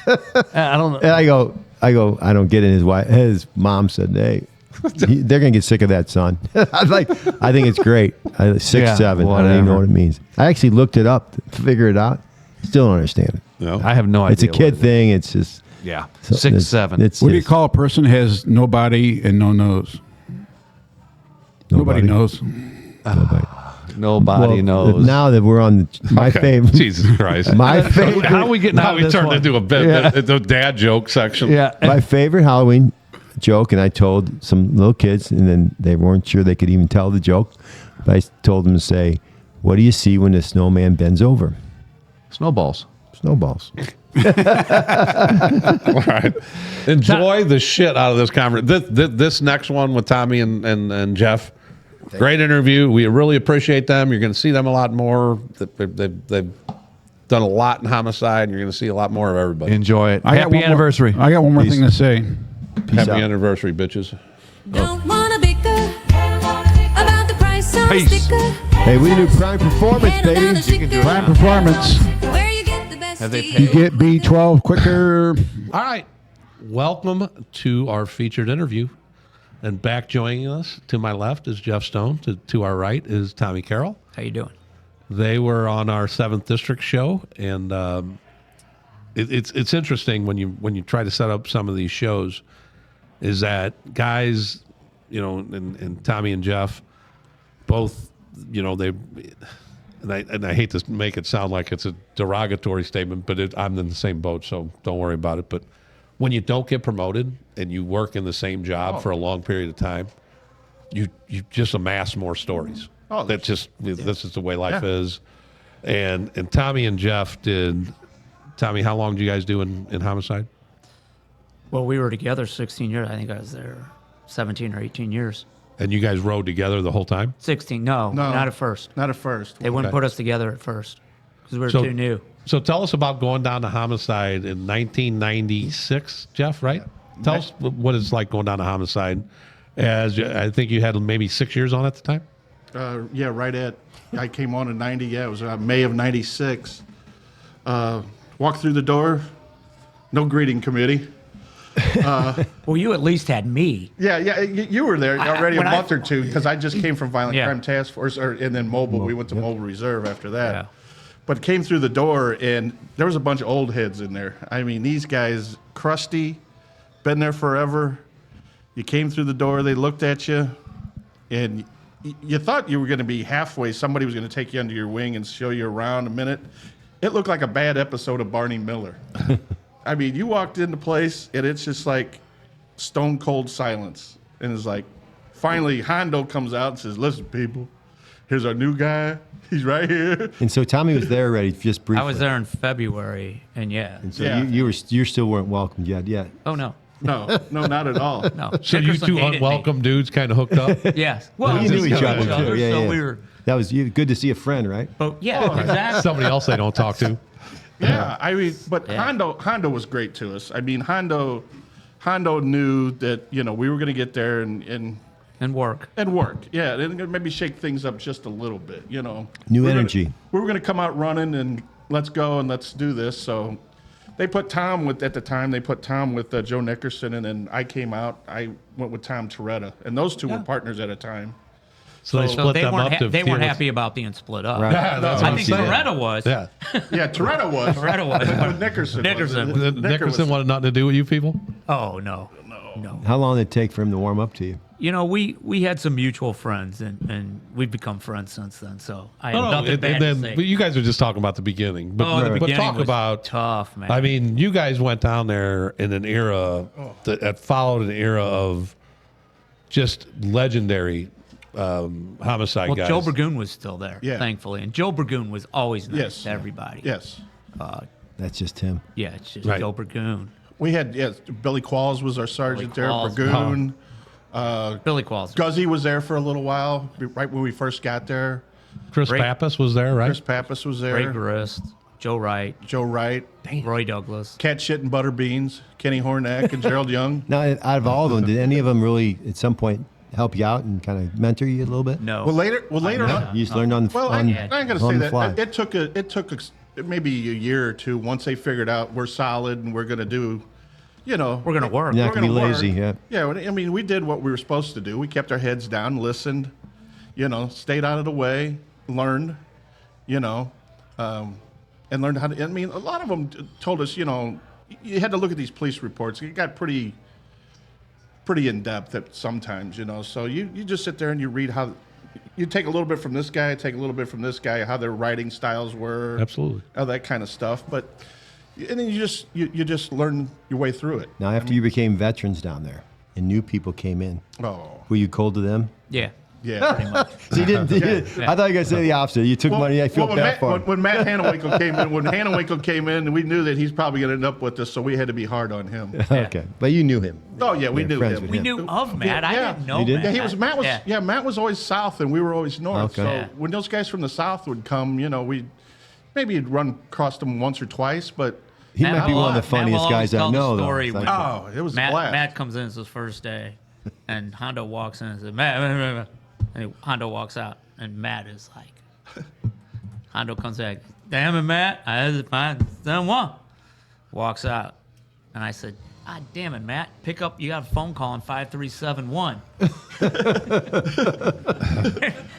I don't know. And I go, I don't get it. His mom said, "Hey, they're gonna get sick of that, son." I think it's great. 6'7". I don't even whatever. know what it means. I actually looked it up to figure it out. Still don't understand it. No. I have no idea. It's a what kid it is. thing. It's just Yeah. something 6'7". It's What do you just call a person who has no body and no nose? Nobody knows. Nobody knows. Now that we're on my Okay. favorite, Jesus Christ. my favorite, How are we getting Now out of we this turned one? into a bit Yeah. the dad joke section. Yeah. my favorite Halloween joke, and I told some little kids, and then they weren't sure they could even tell the joke. But I told them to say, "What do you see when the snowman bends over?" Snowballs. Snowballs. All right. Enjoy the shit out of this conversation. This next one with Tommy and Jeff. Great interview. We really appreciate them. You're going to see them a lot more. They've done a lot in Homicide, and you're going to see a lot more of everybody. Enjoy it. I got Happy one more- anniversary. I got one more thing to say. Happy out. anniversary, bitches. Don't wanna bicker about the price on the Peace. sticker. Hey, we do prime performance, Head on down baby. to Chicker, Prime performance. where you get the best Have they deal. You get B12 quicker. All right. Welcome to our featured interview. And back joining us to my left is Jeff Stone. To our right is Tommy Carroll. How you doing? They were on our 7th District show, and it's interesting when you try to set up some of these shows, is that guys, and Tommy and Jeff, both, they, and I hate to make it sound like it's a derogatory statement, but I'm in the same boat, so don't worry about it. But when you don't get promoted and you work in the same job for a long period of time, you just amass more stories. This is the way life is. And Tommy and Jeff did. Tommy, how long did you guys do in Homicide? Well, we were together 16 years. I think I was there 17 or 18 years. And you guys rode together the whole time? 16? No, not at first. Not at first. They wouldn't put us together at first because we were So- too new. So tell us about going down to Homicide in 1996, Jeff, right? Tell us what it's like going down to Homicide. I think you had maybe 6 years on at the time? Yeah, right at, I came on in 90, yeah, it was May of 96. Walked through the door, no greeting committee. Well, you at least had me. Yeah, you were there already a when I- month or two, because I just came from Violent Yeah. Crime Task Force, and then Mobile. We went to Mobile Reserve after that. Yeah. But came through the door, and there was a bunch of old heads in there. I mean, these guys, crusty, been there forever. You came through the door, they looked at you, and you thought you were going to be halfway. Somebody was going to take you under your wing and show you around a minute. It looked like a bad episode of Barney Miller. I mean, you walked into place, and it's just like stone cold silence. And it's like, finally, Hondo comes out and says, "Listen, people, here's our new guy. He's right here." And so Tommy was there already, just briefly. I was there in February, and yeah. And so Yeah. you still weren't welcomed yet. Yeah. Oh, no. No, not at all. No. So you Dickerson two hated me. unwelcome dudes kind of hooked up? Yes. Well, You knew we each other too. Yeah, so yeah. we were. That was you. Good to see a friend, right? But yeah, exactly. Somebody else they don't talk to. Yeah, I mean, but Yeah. Hondo was great to us. I mean, Hondo knew that we were going to get there and And work. work. Yeah, and maybe shake things up just a little bit. New We're energy. we were going to come out running and let's go and let's do this. So they put Tom with Joe Nickerson, and then I came out. I went with Tom Toretta, and those two were partners at a time. So they So split they them weren't up to they weren't deal with- happy about being split up. Right. Yeah, that's what I I'm think saying. Loretta was. Yeah. Yeah, Toretta was. Toretta was. But Nickerson. Nickerson. Was. Nickerson wanted nothing to do with you people? Oh, no. How long did it take for him to warm up to you? We had some mutual friends, and we've become friends since then. So I had No, nothing bad to but say. you guys are just talking about the beginning. But, Oh, the but beginning talk was about tough, man. I mean, you guys went down there in an era that followed an era of just legendary homicide well, guys. Joe Burgoon was still there, Yeah. thankfully, and Joe Burgoon was always nice Yes. to everybody. Yes. That's just him. Yeah, it's just Right. Joe Burgoon. We had, Billy Qualls was our sergeant there. Qualls. Burgoon. Billy Qualls. Guzzy was there for a little while, right when we first got there. Chris Great. Pappas was there, right? Chris Pappas was there. Ray Grist, Joe Wright, Joe Wright. Roy Douglas. Cat Shit and Butter Beans. Kenny Hornack and Gerald Young. Now, out of all of them, did any of them really, at some point, help you out and kind of mentor you a little bit? No. Well, later on. You just learned on, Well, I on, ain't gonna on say the fly. that. It took maybe a year or two once they figured out we're solid and we're gonna do, We're gonna work. Not we're gonna be gonna lazy, yeah. Yeah, I mean, we did what we were supposed to do. We kept our heads down, listened, stayed out of the way, learned, and learned how to. I mean, a lot of them told us, you had to look at these police reports. It got pretty in depth at sometimes, So you just sit there and you read how. You take a little bit from this guy, take a little bit from this guy, how their writing styles were, Absolutely. all that kind of stuff. But and then you just learn your way through it. Now, after you became veterans down there, and new people came in. Oh, Were you cold to them? Yeah. yeah. Pretty much. So you didn't. I thought you were gonna say the opposite. You took money. I feel when bad for him. when Matt Hannewinkle came in, we knew that he's probably going to end up with us, so we had to be hard on him. Okay, but you knew him. Oh yeah, we You're knew friends him. with We him. knew of Matt. I Yeah. didn't know You did? Matt. Yeah, Matt was Matt was always south and we were always north. Okay. So Yeah. when those guys from the south would come, we maybe you'd run across them once or twice, but He Matt might be will- one of the Matt will funniest always guys I tell the know. story Though. when- oh, it was a Matt, blast. Matt comes in, it's his first day, and Hondo walks in and says, Matt. And Hondo walks out, and Matt is like, Hondo comes back, damn it, Matt, I had to find someone. Walks out, and I said, ah, damn it, Matt, pick up, you got a phone call on 5371.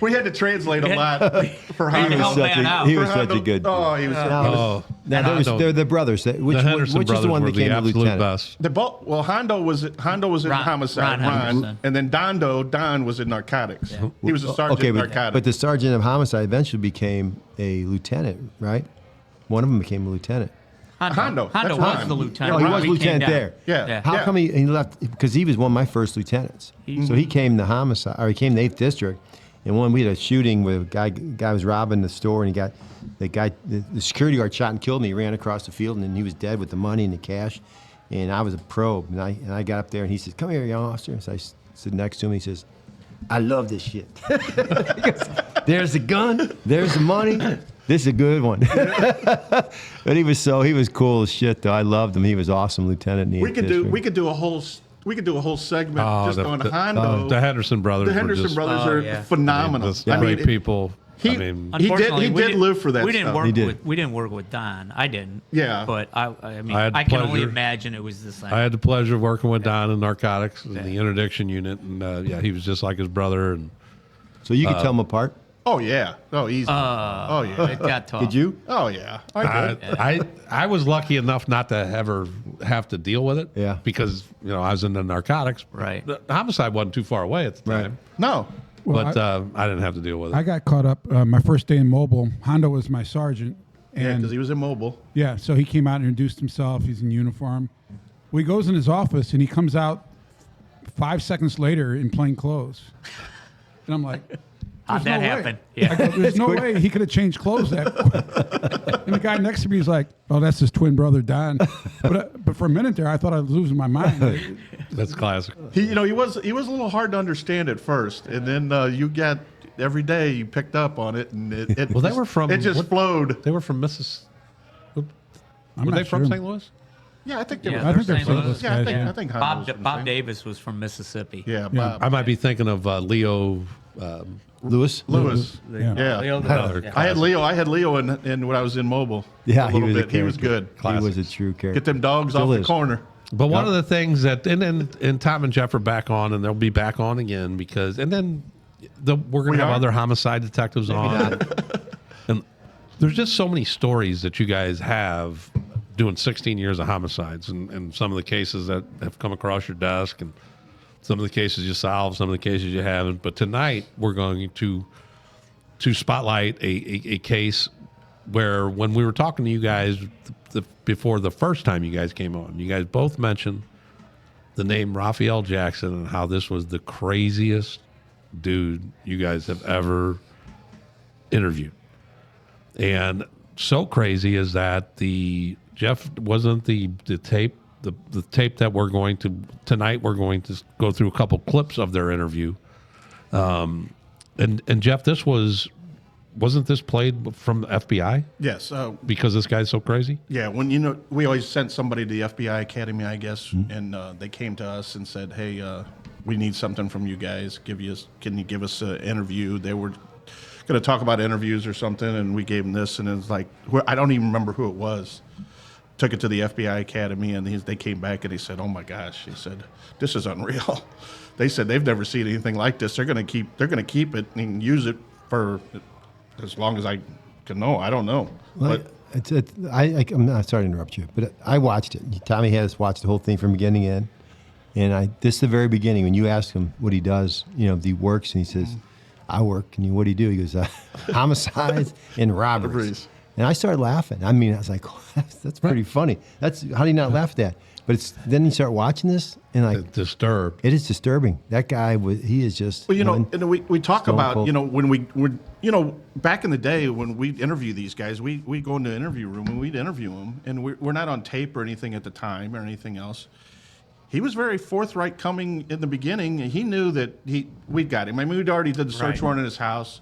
We had to translate a lot for Had to Hondo. help Matt out. He was For such a Hondo- good. Oh, he was. Now, they're the brothers. Which the Henderson is the brothers one were that became the the absolute lieutenant? best. Hondo was in Ron Homicide, Henderson. and then Don was in Narcotics. He was a sergeant Okay, in but, Narcotics. but the sergeant of homicide eventually became a lieutenant, right? One of them became a lieutenant. Hondo. Hondo That's was Ron. the lieutenant. No, he Ron was came lieutenant down. there. Yeah. How come he left? Because he was one of my first lieutenants. So he came to homicide, or he came to 8th District, and when we had a shooting where a guy was robbing the store, and the security guard shot and killed me. He ran across the field, and then he was dead with the money and the cash, and I was a probe, and I got up there, and he says, "Come here, young officer." So I stood next to him. He says, "I love this shit." He goes, "There's the gun. There's the money. This is a good one." But he was cool as shit though. I loved him. He was awesome, lieutenant. In the 8th We could do a whole segment just on Hondo. The Henderson brothers. The Henderson brothers Oh, are yeah. phenomenal. Great people. He Unfortunately, did live for that. We didn't stuff. work He did. with Don. I didn't. Yeah. But I mean, I had I can only pleasure. imagine it was the same. I had the pleasure of working with Don in narcotics in the interdiction unit, and he was just like his brother. And So you could tell them apart. Oh yeah. Oh easy. Oh yeah. It got tough. Did you? Oh yeah. I did. I was lucky enough not to ever have to deal with it. Yeah. Because I was in the narcotics. Right. The homicide wasn't too far away at the Right. time. No. Well, But I didn't have to deal with I it. got caught up my first day in Mobile. Hondo was my sergeant. Yeah, And because he was immobile. yeah, so he came out and introduced himself. He's in uniform. Well, he goes in his office and he comes out 5 seconds later in plain clothes. And I'm like, How'd "There's that no way." happen? I Yeah. go, "There's no way he could have changed clothes that quick." And the guy next to me is like, "Oh, that's his twin brother, Don." But for a minute there, I thought I was losing my mind. That's classic. He was a little hard to understand at first, and then you got every day you picked up on it, and it Well, they were from it just flowed. They were from Mississippi. I'm Were not they from sure. St. Louis? Yeah, I think they Yeah, were. I think they're St. St. Louis. Louis Yeah, I guys. think Yeah. I think Hondo was from Bob the same. Davis was from Mississippi. Yeah, Bob. I might be thinking of Leo. Lewis. Lewis. Yeah. Yeah. Leo the Another Dog. I had Leo in when I was in Mobile. Yeah, a he little was a bit. He was character. good. He was a true character. Get them dogs Still off the is. corner. But one of the things that, and Tom and Jeff are back on, and they'll be back on again we're going We to have are? other homicide detectives on. And there's just so many stories that you guys have doing 16 years of homicides, and some of the cases that have come across your desk, and some of the cases you solved, some of the cases you haven't. But tonight we're going to spotlight a case where, when we were talking to you guys before the first time you guys came on, you guys both mentioned the name Rafael Jackson and how this was the craziest dude you guys have ever interviewed. And so crazy is that Jeff wasn't the tape, the tape that we're going to tonight. We're going to go through a couple clips of their interview. And Jeff, wasn't this played from the FBI Yes. because this guy's so crazy? Yeah, when we always sent somebody to the FBI Academy, I guess, and they came to us and said, "Hey, we need something from you guys. Can you give us an interview?" They were going to talk about interviews or something, and we gave them this, and it's like, I don't even remember who it was. Took it to the FBI Academy, and they came back and they said, "Oh my gosh," he said, "this is unreal." They said they've never seen anything like this. They're going to keep it and use it for as long as I can know. I don't know. Well, I'm not sorry to interrupt you, but I watched it. Tommy had us watch the whole thing from beginning to end. And this is the very beginning. When you ask him what he does, he works, and he says, "I work." And what do you do? He goes, "Homicides and robberies." And I started laughing. I mean, I was like, oh, that's pretty funny. How do you not laugh at that? But then you start watching this, and like, Disturbed. it is disturbing. That guy he is just. Well, one and we talk stone about, cold. when back in the day when we'd interview these guys, we go into an interview room and we'd interview them, and we're not on tape or anything at the time or anything else. He was very forthright coming in the beginning, and he knew that we got him. I mean, we'd already did the search warrant in his house.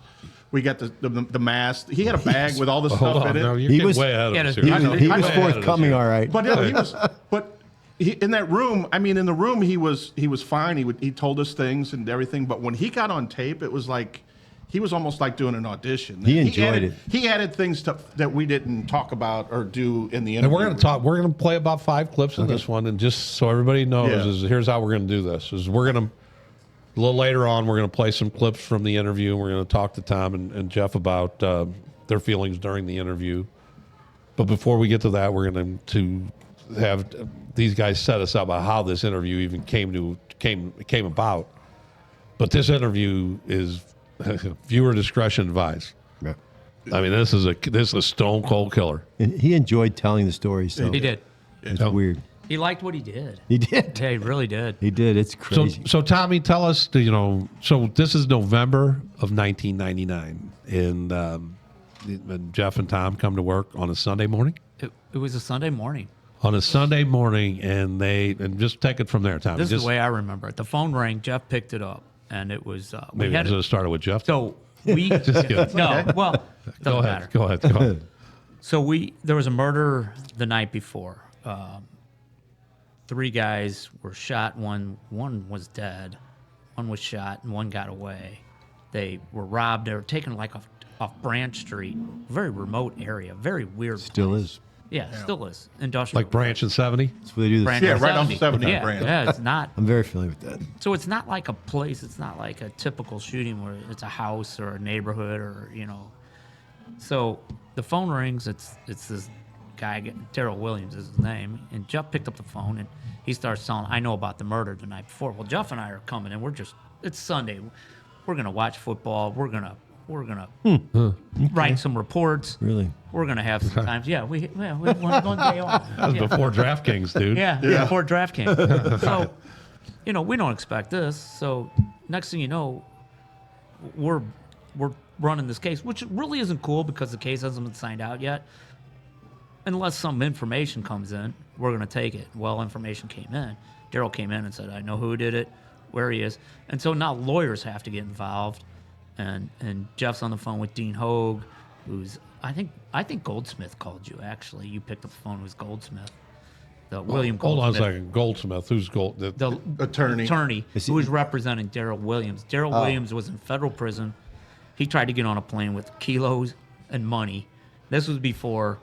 We got the mask. He had a bag with all the stuff in it. No, you're He getting was- way ahead of us. he here. was- he You're was way ahead of us forthcoming, here. all right. But yeah, he was. But in that room, I mean, in the room, he was fine. He told us things and everything. But when he got on tape, it was like he was almost like doing an audition. He enjoyed it. He added things that we didn't talk about or do in the interview. And we're going to talk. We're going to play about 5 clips in this one, and just so everybody knows, Yeah. here's how we're going to do this: is we're going to a little later on, we're going to play some clips from the interview, and we're going to talk to Tom and Jeff about their feelings during the interview. But before we get to that, we're going to have these guys set us up on how this interview even came about. But this interview is viewer discretion advised. Yeah. I mean, this is a stone cold killer. And he enjoyed telling the story. So He did. It's weird. He liked what he did. He did. Yeah, he really did. He did. It's So, crazy. so Tommy, tell us, so this is November of 1999, and Jeff and Tom come to work on a Sunday morning. It was a Sunday morning. On a Sunday morning, and just take it from there, Tommy. This is the way I remember it. The phone rang. Jeff picked it up, and it was we Maybe I had should have started with Jeff. so we kidding. no well Go doesn't ahead. matter. Go ahead. So there was a murder the night before. 3 guys were shot. One was dead. One was shot, and one got away. They were robbed. They were taken like off Branch Street, very remote area, very weird. Still place. is. Yeah, still is industrial. Like Branch and 70. That's where they do this. Branch Yeah, and right off 70. 70 Yeah, Branch. yeah, it's not. I'm very familiar with that. So it's not like a place. It's not like a typical shooting where it's a house or a neighborhood or So the phone rings. It's this guy, Daryl Williams is his name, and Jeff picked up the phone and he starts telling, I know about the murder the night before. Well, Jeff and I are coming and it's Sunday. We're gonna watch football. We're gonna write some reports. Really? We're gonna have some times. Yeah, we one day off. That was before DraftKings, dude. Yeah, before DraftKings. So, we don't expect this. So, next thing you know, we're running this case, which really isn't cool because the case hasn't been signed out yet. Unless some information comes in, we're going to take it. Well, information came in. Daryl came in and said, I know who did it, where he is. And so now lawyers have to get involved. And Jeff's on the phone with Dean Hogue, who's, I think Goldsmith called you, actually. You picked up the phone with Goldsmith. William Hold on a Goldsmith. second. Goldsmith. Who's Gold? The Attorney. who was representing Daryl Williams. Daryl Williams was in federal prison. He tried to get on a plane with kilos and money. This was before,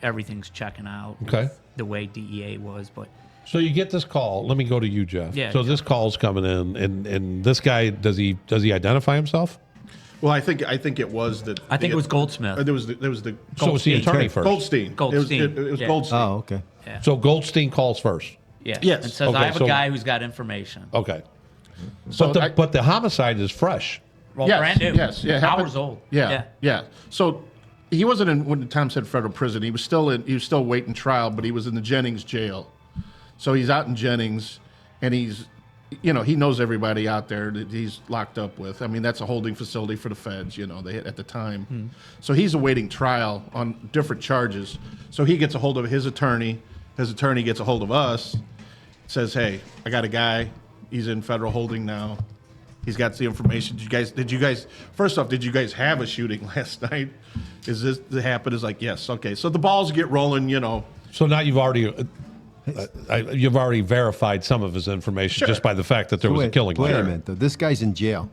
everything's checking out. Okay. The way DEA was, but So you get this call. Let me go to you, Jeff. Yeah, So Jeff. this call's coming in, and this guy does he identify himself? Well, I think it was the. I think it was Goldsmith. There was the So it's the Goldstein. attorney first. Goldstein. Goldstein. It was Yeah. Goldstein. Oh, okay. So Goldstein calls first. Yeah. Yes. And says, Okay, I have so- a guy who's got information. Okay. So But the homicide is fresh. Well, yes, brand new. yes, yeah, happened- Hours old. Yeah. So he wasn't in when Tom said federal prison. He was still waiting trial, but he was in the Jennings jail. So he's out in Jennings, and he's, he knows everybody out there that he's locked up with. I mean, that's a holding facility for the feds. They at the time. So he's awaiting trial on different charges. So he gets a hold of his attorney. His attorney gets a hold of us. Says, hey, I got a guy. He's in federal holding now. He's got the information. Did you guys? First off, did you guys have a shooting last night? Is this that happened? Is like, yes, okay. So the balls get rolling. So now you've already verified some of his information just by the fact that there was a killing. Wait later. a minute, though. This guy's in jail,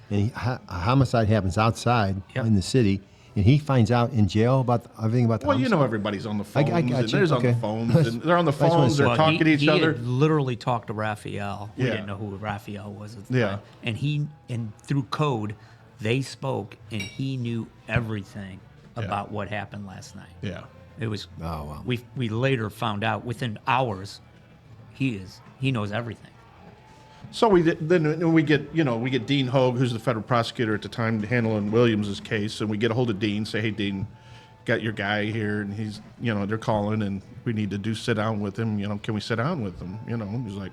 and a homicide happens outside Yep. in the city, and he finds out in jail about everything about the Well, homicide. everybody's on the phones. I got and you. there's on the Okay. phones. And they're on the I just wanna phones. say- They're Well, talking to each he other. had literally talked to Raphael. We Yeah. didn't know who Raphael was at the Yeah. time. And through code, they spoke, and he knew everything about what happened last night. Yeah. It was. Oh, wow. We later found out within hours, he knows everything. So we get Dean Hogue, who's the federal prosecutor at the time handling Williams's case, and we get a hold of Dean. Say, hey, Dean, got your guy here, and he's, they're calling, and we need to do sit down with him. Can we sit down with him? He's like,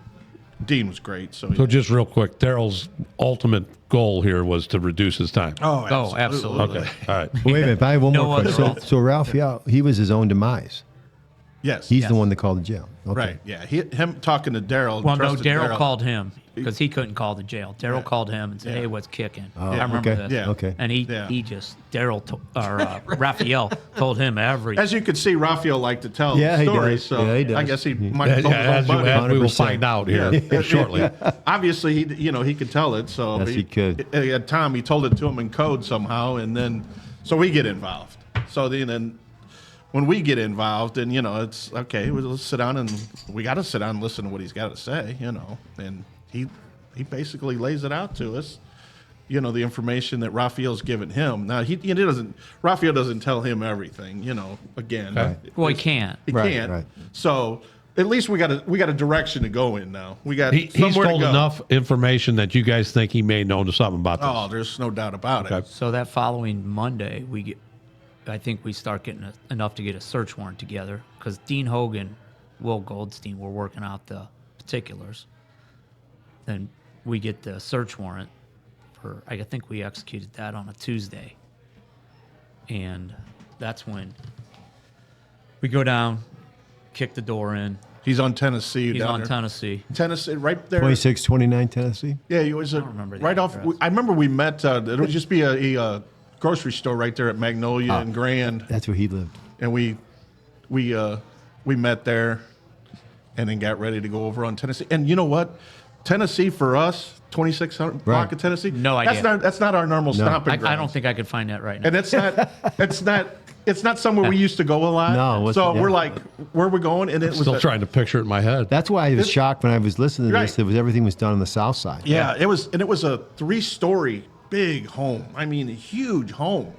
Dean was great. So just real quick, Daryl's ultimate goal here was to reduce his time. Oh, absolutely. Okay, all right. Wait a minute, I have one No more other question. rules. So Rafael, he was his own demise. Yes. He's the one that called the jail. Okay. Right, yeah. Him talking to Daryl. Well, no, trusted Daryl called him because he couldn't call the jail. Daryl called him and said, "Hey, what's kicking?" I remember okay. this. Yeah. Okay. And Rafael told him everything. As you could see, Raphael liked to tell Yeah, he stories, does. so Yeah, he does. I guess he might have told As his own buddy. we will 100%. find out here shortly. Obviously, he could tell it. So Yes, he could. At Tom, he told it to him in code somehow, and then so we get involved. So then when we get involved, and it's okay. Let's sit down, and we got to sit down and listen to what he's got to say. And he basically lays it out to us. The information that Raphael's given him. Now he doesn't. Raphael doesn't tell him everything. Again, Okay. Well, he can't. He Right, can't. right. So at least we got a direction to go in now. We got He's somewhere told to go. enough information that you guys think he may know something about this. Oh, there's no doubt about it. Okay. So that following Monday, I think we start getting enough to get a search warrant together because Dean Hogan, Will Goldstein were working out the particulars. Then we get the search warrant for, I think we executed that on a Tuesday. And that's when we go down, kick the door in. He's on Tennessee. He's down on there. Tennessee. Right there. 2629 Tennessee. Yeah, he was remember the right off. address. I remember we met. It would just be a grocery store right there at Magnolia and Grand, That's where he lived. and we met there, and then got ready to go over on Tennessee. And you know what? Tennessee for us, 2600 block Right. of Tennessee. No idea. That's not our normal stomping I grounds. don't think I could find that right now. And it's not somewhere we used to go a lot. No, it wasn't, so yeah. we're like, where are we going? And it was Still trying to picture it in my head. That's why I was shocked when I was listening to Right. this. It was everything was done on the south side. Yeah, it was a 3-story big home. I mean, a huge home.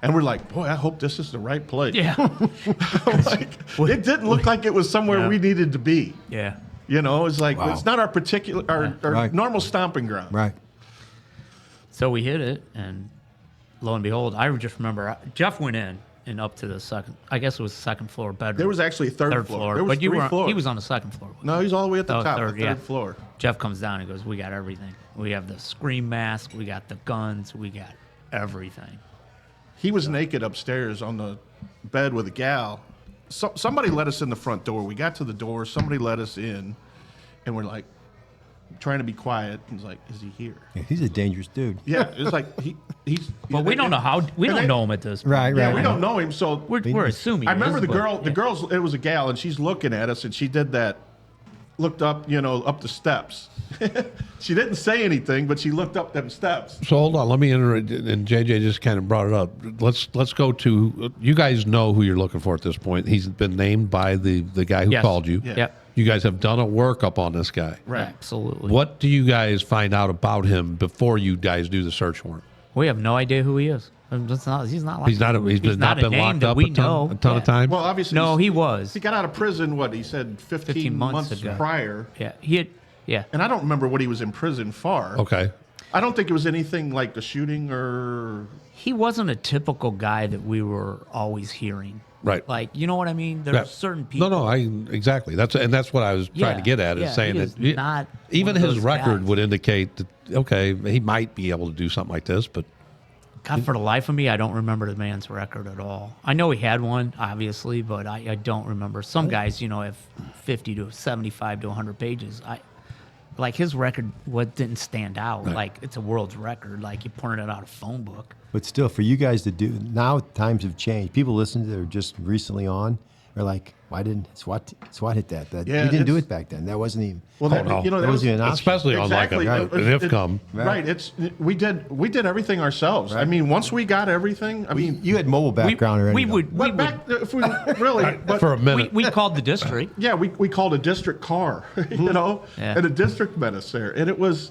And we're like, boy, I hope this is the right place. Yeah. It didn't look like it was somewhere Yeah. we needed to be. Yeah. It's like Wow. it's not our particular our Right. normal stomping ground. Right. So we hit it, and lo and behold, I just remember Jeff went in and up to the second. I guess it was the second floor bedroom. There was actually a third floor. There was but you 3 were. floors. He was on the second floor. No, he's all the way at the Oh, top, third, the third floor. Jeff comes down and goes, "We got everything. We have the scream mask. We got the guns. We got everything." He was naked upstairs on the bed with a gal. Somebody let us in the front door. We got to the door. Somebody let us in, and we're like trying to be quiet. And he's like, "Is he here?" Yeah, he's a dangerous dude. Yeah, it's like he's. But we don't know how. We and don't they- know him at this point. Right, Yeah, right. we don't know him, so We're assuming. I remember it is, the but- girl. The girl's. It was a gal, and she's looking at us, and she did that. Looked up, up the steps. She didn't say anything, but she looked up them steps. So hold on, let me enter it, and JJ just kind of brought it up. Let's go to, you guys know who you're looking for at this point. He's been named by the guy who Yes. called you. Yeah. Yep. You guys have done a workup on this guy. Right. Absolutely. What do you guys find out about him before you guys do the search warrant? We have no idea who he is. He's not. He's not He's not a been name locked that up we a know. ton of times. Well, obviously, No, he was. He got out of prison. What he said, 15 months ago. prior. Yeah. He had. Yeah. And I don't remember what he was in prison for. Okay. I don't think it was anything like the shooting or. He wasn't a typical guy that we were always hearing. Right. Like, you know what I mean? There's Yeah. certain people. No, exactly. That's what I was trying Yeah, to get at is yeah, saying he that is not even one of his those record guys. would indicate that okay, he might be able to do something like this, but God, for the life of me, I don't remember the man's record at all. I know he had one, obviously, but I don't remember. Some guys, have 50 to 75 to 100 pages. Like his record, didn't stand out. Right. Like it's a world's record. Like you printed it out a phone book. But still, for you guys to do now, times have changed. People listen to it just recently on are like, why didn't SWAT hit that? Yeah, we didn't do it's- it back then. That wasn't even. Well, that that wasn't even an option. especially on like Exactly. an IFCOM. Right. We did everything ourselves. I mean, once we got everything, I mean, You had mobile background or we anything. would, but back if we really, but For a minute. we called the district. yeah, we called a district car, Yeah. and a district met us there, and it was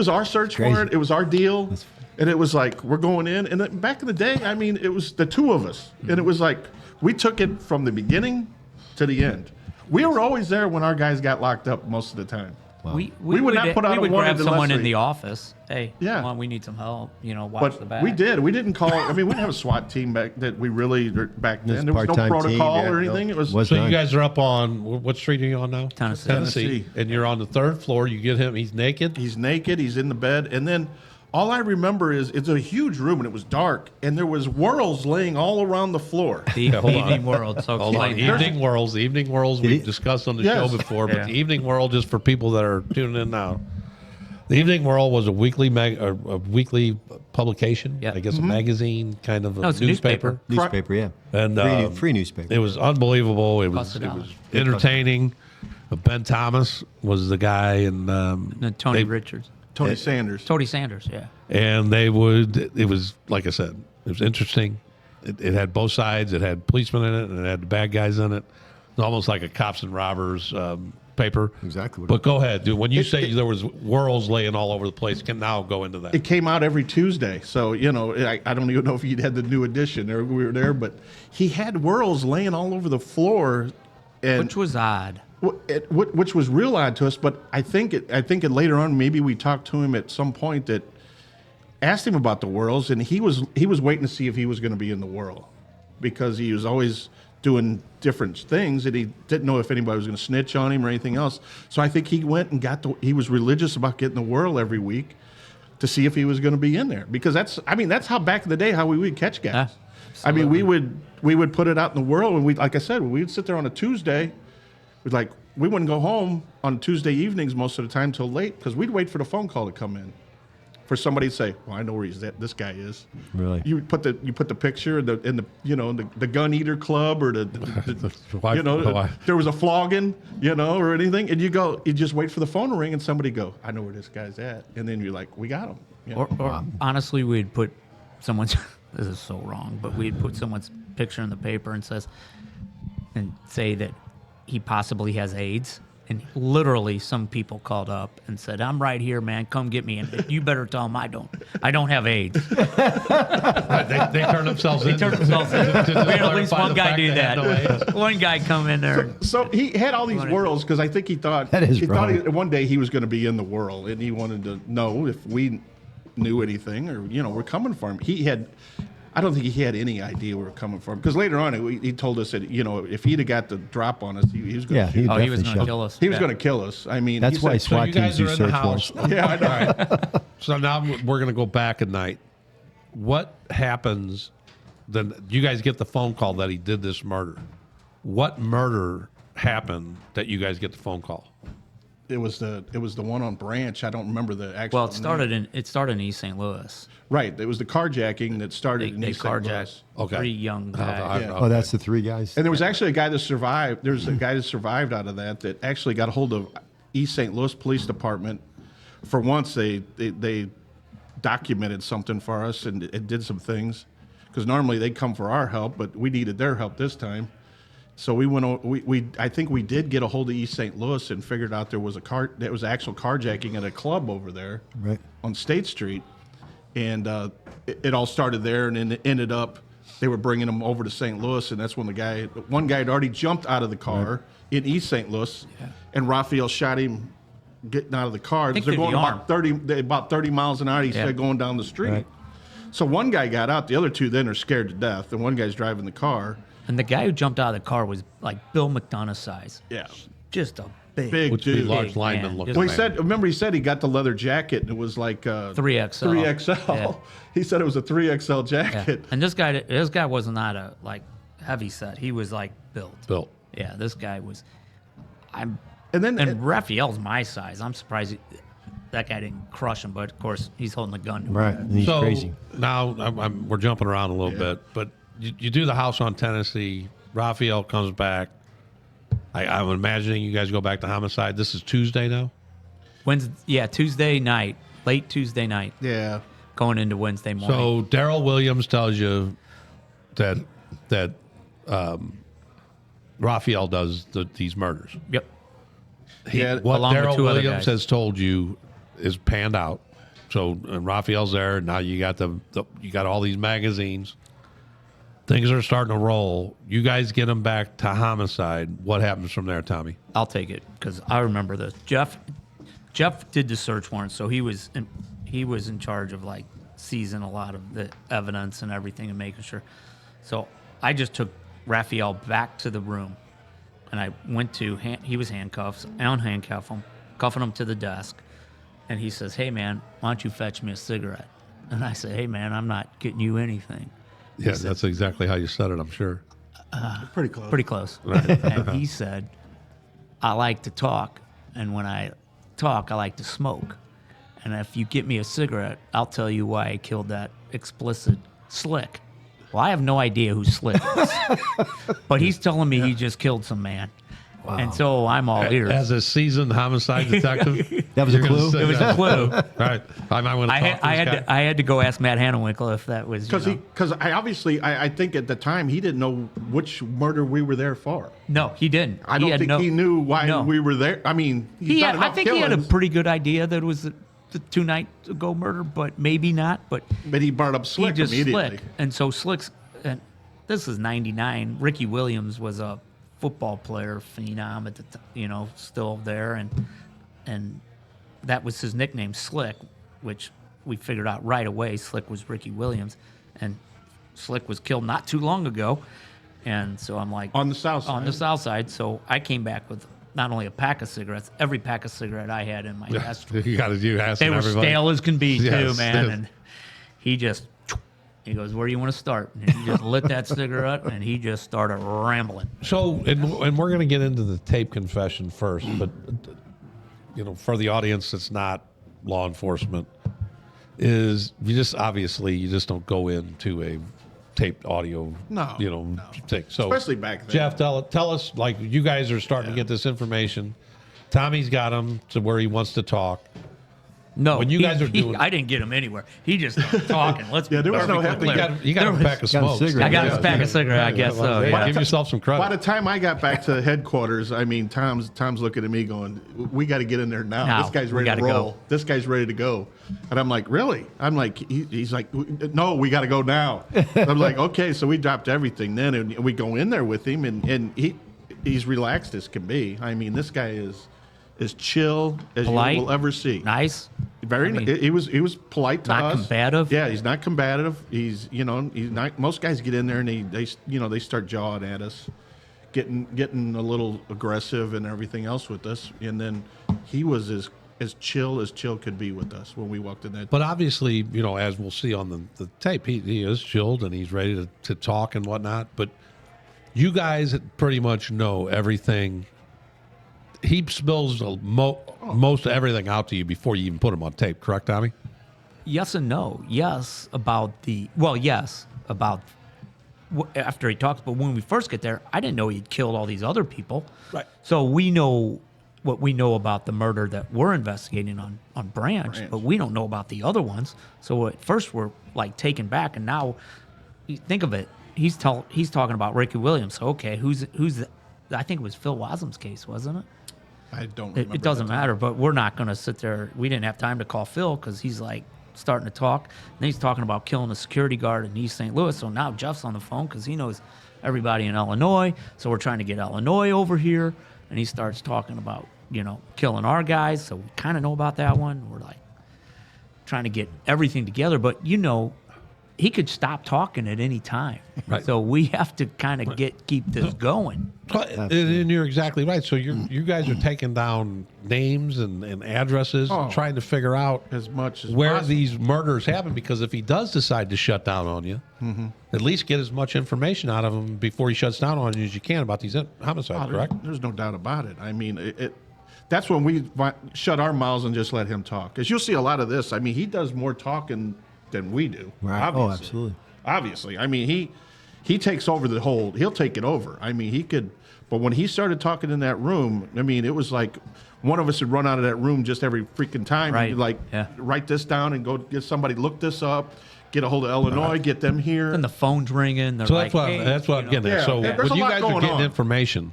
our search Crazy. warrant, it was our deal, and it was like we're going in, and then back in the day, I mean, it was the two of us, and it was like we took it from the beginning to the end. We were always there when our guys got locked up most of the time. We would not put out we a would warrant grab someone unless in we- the office. Hey, Yeah. come on, we need some help. Watch But the back. we did. We didn't call. I mean, we didn't have a SWAT team back back This then. There was no part-time team, protocol yeah, or no. anything. It was Was So none. you guys are up on what street are you on now? Tennessee. And you're on the third floor. You get him. He's naked. He's naked. He's in the bed, and then all I remember is it's a huge room and it was dark, and there was whirls laying all around the floor. The hold on. evening world. So Hold on. explain that. Evening Worlds. The Evening Worlds we've discussed on the Yes. show before, but Yeah. the Evening World, just for people that are tuning in now, the Evening World was a weekly a weekly publication. Yeah. I guess a magazine, kind of a No, it's a newspaper. Newspaper, yeah. And Free newspaper. It was unbelievable. It was $1. entertaining. Ben Thomas was the guy, and And Tony Richards. Tony Sanders. Tony Sanders, yeah. and they would. It was like I said, it was interesting. It had both sides. It had policemen in it, and it had the bad guys in it. It's almost like a cops and robbers paper. Exactly what But it go ahead, dude. When you say there was whirls laying all over the place, can now go into that. It came out every Tuesday, so I don't even know if he'd had the new edition or we were there, but he had whirls laying all over the floor, and Which was odd. which was real odd to us. But I think it later on, maybe we talked to him at some point that asked him about the whirls, and he was waiting to see if he was going to be in the whirl, because he was always doing different things, and he didn't know if anybody was going to snitch on him or anything else. So I think he went and he was religious about getting the whirl every week to see if he was going to be in there, because that's how back in the day how we would catch guys. I mean, we would put it out in the whirl, and like I said, we would sit there on a Tuesday. We wouldn't go home on Tuesday evenings most of the time till late, because we'd wait for the phone call to come in, for somebody to say, "Well, I know where this guy is." Really? You put the picture in the gun eater club, or Why- there was a flogging, or anything, and you just wait for the phone to ring, and somebody go, "I know where this guy's at," and then you're like, "We got him." Or honestly, we'd put someone's. This is so wrong, but we'd put someone's picture in the paper and say that he possibly has AIDS. And literally, some people called up and said, "I'm right here, man. Come get me." And you better tell them I don't have AIDS. they turn themselves in. We had at least one guy do do that. One guy come in there. So he had all these whirls, because I think he thought That is he thought wrong. one day he was going to be in the whirl, and he wanted to know if we knew anything, or we're coming for him. I don't think he had any idea we were coming for him, because later on he told us that if he'd have got the drop on us, he was going to shoot. He was definitely going to shot. kill us. He was going to kill us. I mean, That's he why said- So SWAT you teams guys do are in the search house. warrants. Yeah, I know. So now we're going to go back a night. What happens? Then you guys get the phone call that he did this murder. What murder happened that you guys get the phone call? It was the one on Branch. I don't remember the actual. Well, it started in East St. Louis. Right. It was the carjacking that started in They East St. carjacked Louis. Okay. 3 young guys. Yeah. Oh, that's the three guys. And there was actually a guy that survived. There was a guy that survived out of that actually got a hold of East St. Louis Police Department. For once, they documented something for us and it did some things, because normally they come for our help, but we needed their help this time. So we went. I think we did get a hold of East St. Louis and figured out there was actual carjacking at a club over there, Right. on State Street, and it all started there, and then it ended up they were bringing them over to St. Louis, and that's when one guy had already jumped out of the car in East St. Louis, and Raphael shot him getting out of the car. think They're through going the about 30 miles an hour. He said going down the street. Right. So one guy got out. The other two then are scared to death, and one guy's driving the car. And the guy who jumped out of the car was like Bill McDonough size. Yeah. Just a big Big dude. large Big lineman man. looking. Well, man. he said he got the leather jacket, and it was like 3XL. 3XL. Yeah. He said it was a 3XL Yeah. jacket. And this guy was not a heavy set. He was like built. Built. Yeah, this guy was. And then And Raphael's my size. I'm surprised that guy didn't crush him, but of course he's holding the gun. Right. And he's So crazy. now we're jumping around a little bit, but you do the house on Tennessee. Raphael comes back. I'm imagining you guys go back to Homicide. This is Tuesday now. Tuesday night, late Tuesday night, yeah. going into Wednesday morning. So Daryl Williams tells you that Raphael does these murders. Yep. Yeah, What along with Daryl 2 other Williams guys. has told you is panned out. So and Raphael's there. Now you got you got all these magazines. Things are starting to roll. You guys get them back to Homicide. What happens from there, Tommy? I'll take it because I remember this. Jeff, Jeff did the search warrant, so he was in charge of like seizing a lot of the evidence and everything and making sure. So I just took Rafael back to the room, and I went to he was handcuffed. I unhandcuff him, cuffing him to the desk, and he says, "Hey man, why don't you fetch me a cigarette?" And I said, "Hey man, I'm not getting you anything." Yeah, that's exactly how you said it, I'm sure. Pretty close. Pretty close. And he said, "I like to talk, and when I talk, I like to smoke. And if you get me a cigarette, I'll tell you why I killed that explicit Slick." Well, I have no idea who Slick is, but he's telling me he just killed some man. Wow. And so I'm all ears. As a seasoned homicide detective, That was a clue? It was a clue. Right. I might want to talk to this guy. I had to go ask Matt Hannewinkle if that was Because I think at the time he didn't know which murder we were there for. No, he didn't. I don't think he knew why we were there. I mean, I think he had a pretty good idea that it was the 2 nights ago murder, but maybe not. But he brought up Slick he just immediately. Slick, and so Slick's. And this is '99. Ricky Williams was a football player phenom at the still there, and that was his nickname, Slick, which we figured out right away. Slick was Ricky Williams, and Slick was killed not too long ago, and so I'm like on the south side. On the south side, so I came back with not only a pack of cigarettes, every pack of cigarette I had in my ashtray. You got to do asking They were everybody. stale as can be Yes, too, man. yes. And he goes, "Where do you want to start?" And he just lit that cigarette, and he just started rambling. So, and we're going to get into the tape confession first, but for the audience that's not law enforcement, is you just don't go into a taped audio, thing. So, Especially back then. Jeff, tell us, like, you guys are starting to get this information. Tommy's got him to where he wants to talk. No, when you guys are doing, I didn't get him anywhere. He just started talking. Let's there was no perfectly having. clear. you got a pack of smokes. cigarette. I got his pack of cigarette, I guess so. Yeah. Give yourself some credit. By the time I got back to headquarters, I mean, Tom's looking at me going, "We got to get in there now. Now, This guy's we ready to gotta roll. go." This guy's ready to go." And I'm like, "Really?" I'm like, he's like, "No, we got to go now." I'm like, "Okay." So we dropped everything then, and we go in there with him, and he's relaxed as can be. I mean, this guy is as chill as Polite, you will ever see. Nice. Very. He was polite to us. Not combative? Yeah, he's not combative. He's not. Most guys get in there and they start jawing at us, getting a little aggressive and everything else with us. And then he was as chill could be with us when we walked in that. But obviously, as we'll see on the tape, he is chilled and he's ready to talk and whatnot. But you guys pretty much know everything. He spills most everything out to you before you even put him on tape, correct, Tommy? Yes and no. Yes about after he talks, but when we first get there, I didn't know he'd killed all these other people. Right. So we know what we know about the murder that we're investigating on Branch, but we don't know about the other ones. So at first we're like taken back, and now you think of it, he's talking about Ricky Williams. So okay, who's the, I think it was Phil Wasm's case, wasn't it? I don't remember. It doesn't matter, but we're not going to sit there. We didn't have time to call Phil because he's like starting to talk. And he's talking about killing a security guard in East St. Louis. So now Jeff's on the phone because he knows everybody in Illinois. So we're trying to get Illinois over here. And he starts talking about, killing our guys. So we kind of know about that one. We're like trying to get everything together. But, he could stop talking at any time. Right. So we have to kind of keep this going. And you're exactly right. So you guys are taking down names and addresses, and trying to figure out as much as where possible. these murders happen. Because if he does decide to shut down on you, at least get as much information out of him before he shuts down on you as you can about these homicides. Correct? There's no doubt about it. I mean, that's when we shut our mouths and just let him talk. Because you'll see a lot of this. I mean, he does more talking than we do. Right. Obviously. Oh, absolutely. Obviously. I mean, he takes over the whole, he'll take it over. I mean, he could, but when he started talking in that room, I mean, it was like one of us would run out of that room just every freaking time. Right. And write this down and go get somebody, look this up, get a hold of Illinois, get them here. And the phone's ringing. They're So like, that's what I'm getting at. Yeah, So there's when a you lot guys are going getting on. information,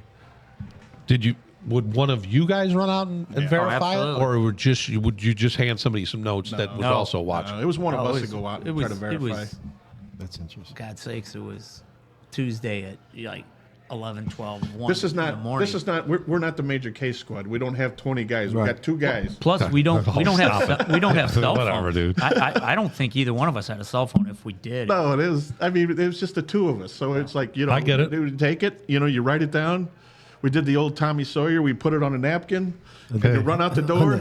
would one of you guys run out and verify it, absolutely. or would you just hand somebody some notes that was also watching? It was one of No, us it to was- go out and it try to was- verify. it was- That's interesting. God's sakes, it was Tuesday at like 11, 12, 1 This is in the not. morning. This is not. We're not the major case squad. We don't have 20 guys. We Right. got 2 guys. Plus, we don't have cell phones. Whatever, dude. I don't think either one of us had a cell phone. If we did, No, it is. I mean, it was just the 2 of us. So it's like, you know, I get it. You take it. You know, you write it down. We did the old Tommy Sawyer. We put it on a napkin. And you run out the door.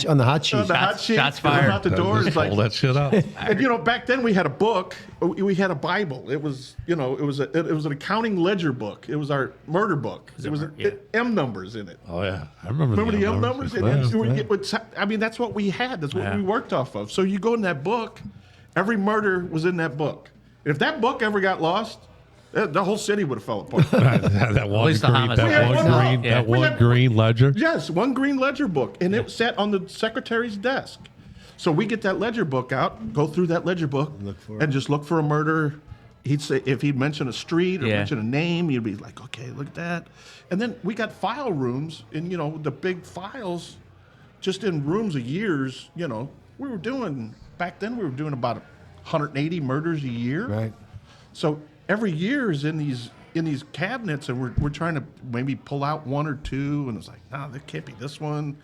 On the hot sheet. On the hot sheet. shots you run fired. out the door. It's like, Pull that shit up. and you know, back then we had a book. We had a Bible. It was, you know, it was an accounting ledger book. It was our murder book. It was M numbers in it. Oh yeah, I remember. Remember the M numbers? Yeah. I mean, that's what we had. That's what we worked off of. So you go in that book. Every murder was in that book. If that book ever got lost, the whole city would have fell apart. that one least the green, homicide. that We one had one. green, Yeah. that We one had- green ledger. Yes, one green ledger book, and it sat on the secretary's desk. So we get that ledger book out, go through that ledger book, and just look for a murder. He'd say if he'd mention a street or Yeah. mention a name, you'd be like, okay, look at that. And then we got file rooms, and you know the big files, just in rooms of years. You know, we were doing back then. We were doing about 180 murders a year. Right. So every year is in these cabinets, and we're trying to maybe pull out 1 or 2, and it's like, no, that can't be this one.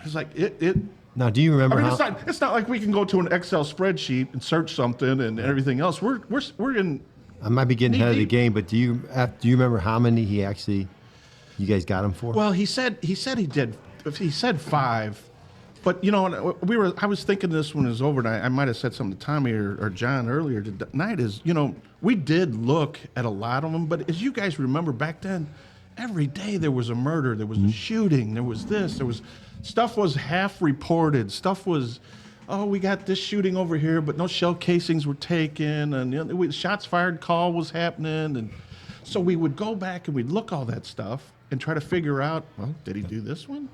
It's like it. Now, do you remember I mean, how? it's not like we can go to an Excel spreadsheet and search something and everything else. We're in. I might be getting ahead of the knee-deep. game, but do you remember how many you guys got him for? Well, he said he did. He said 5, but you know, I was thinking this when it was over, and I might have said something to Tommy or John earlier tonight. Is, you know, we did look at a lot of them, but as you guys remember back then, every day there was a murder, there was a shooting, there was this, there was stuff was half reported, stuff was, oh, we got this shooting over here, but no shell casings were taken, and you know, shots fired call was happening, and so we would go back and we'd look all that stuff and try to figure out, well, did he do this one?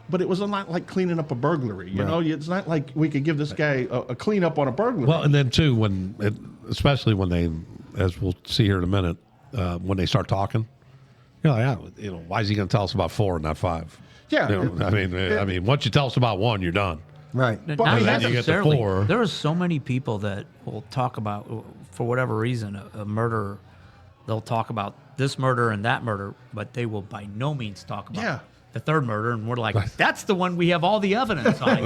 But it was not like cleaning up a burglary, you know. It's not like we could give this guy a cleanup on a burglary. Well, and then too, especially when they, as we'll see here in a minute, when they start talking, you're like, you know, why is he going to tell us about 4 and not 5? Yeah. You know, I mean, once you tell us about 1, you're done. Right. Not But we had- you get the necessarily. 4. There are so many people that will talk about, for whatever reason, a murder. They'll talk about this murder and that murder, but they will by no means talk about Yeah. the third murder. And we're like, that's the one we have all the evidence on.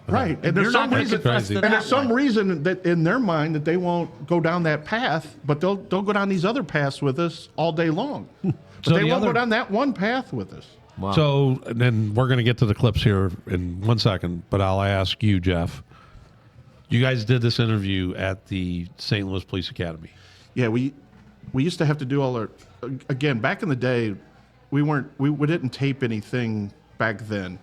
Right, and You're there's not some gonna reason, confess to and that there's some one. reason that in their mind that they won't go down that path, but they'll go down these other paths with us all day long. But So they the won't go other- down that one path with us. Wow. So and then we're going to get to the clips here in 1 second, but I'll ask you, Jeff. You guys did this interview at the St. Louis Police Academy. Yeah, we used to have to do all our, again, back in the day, we didn't tape anything back then.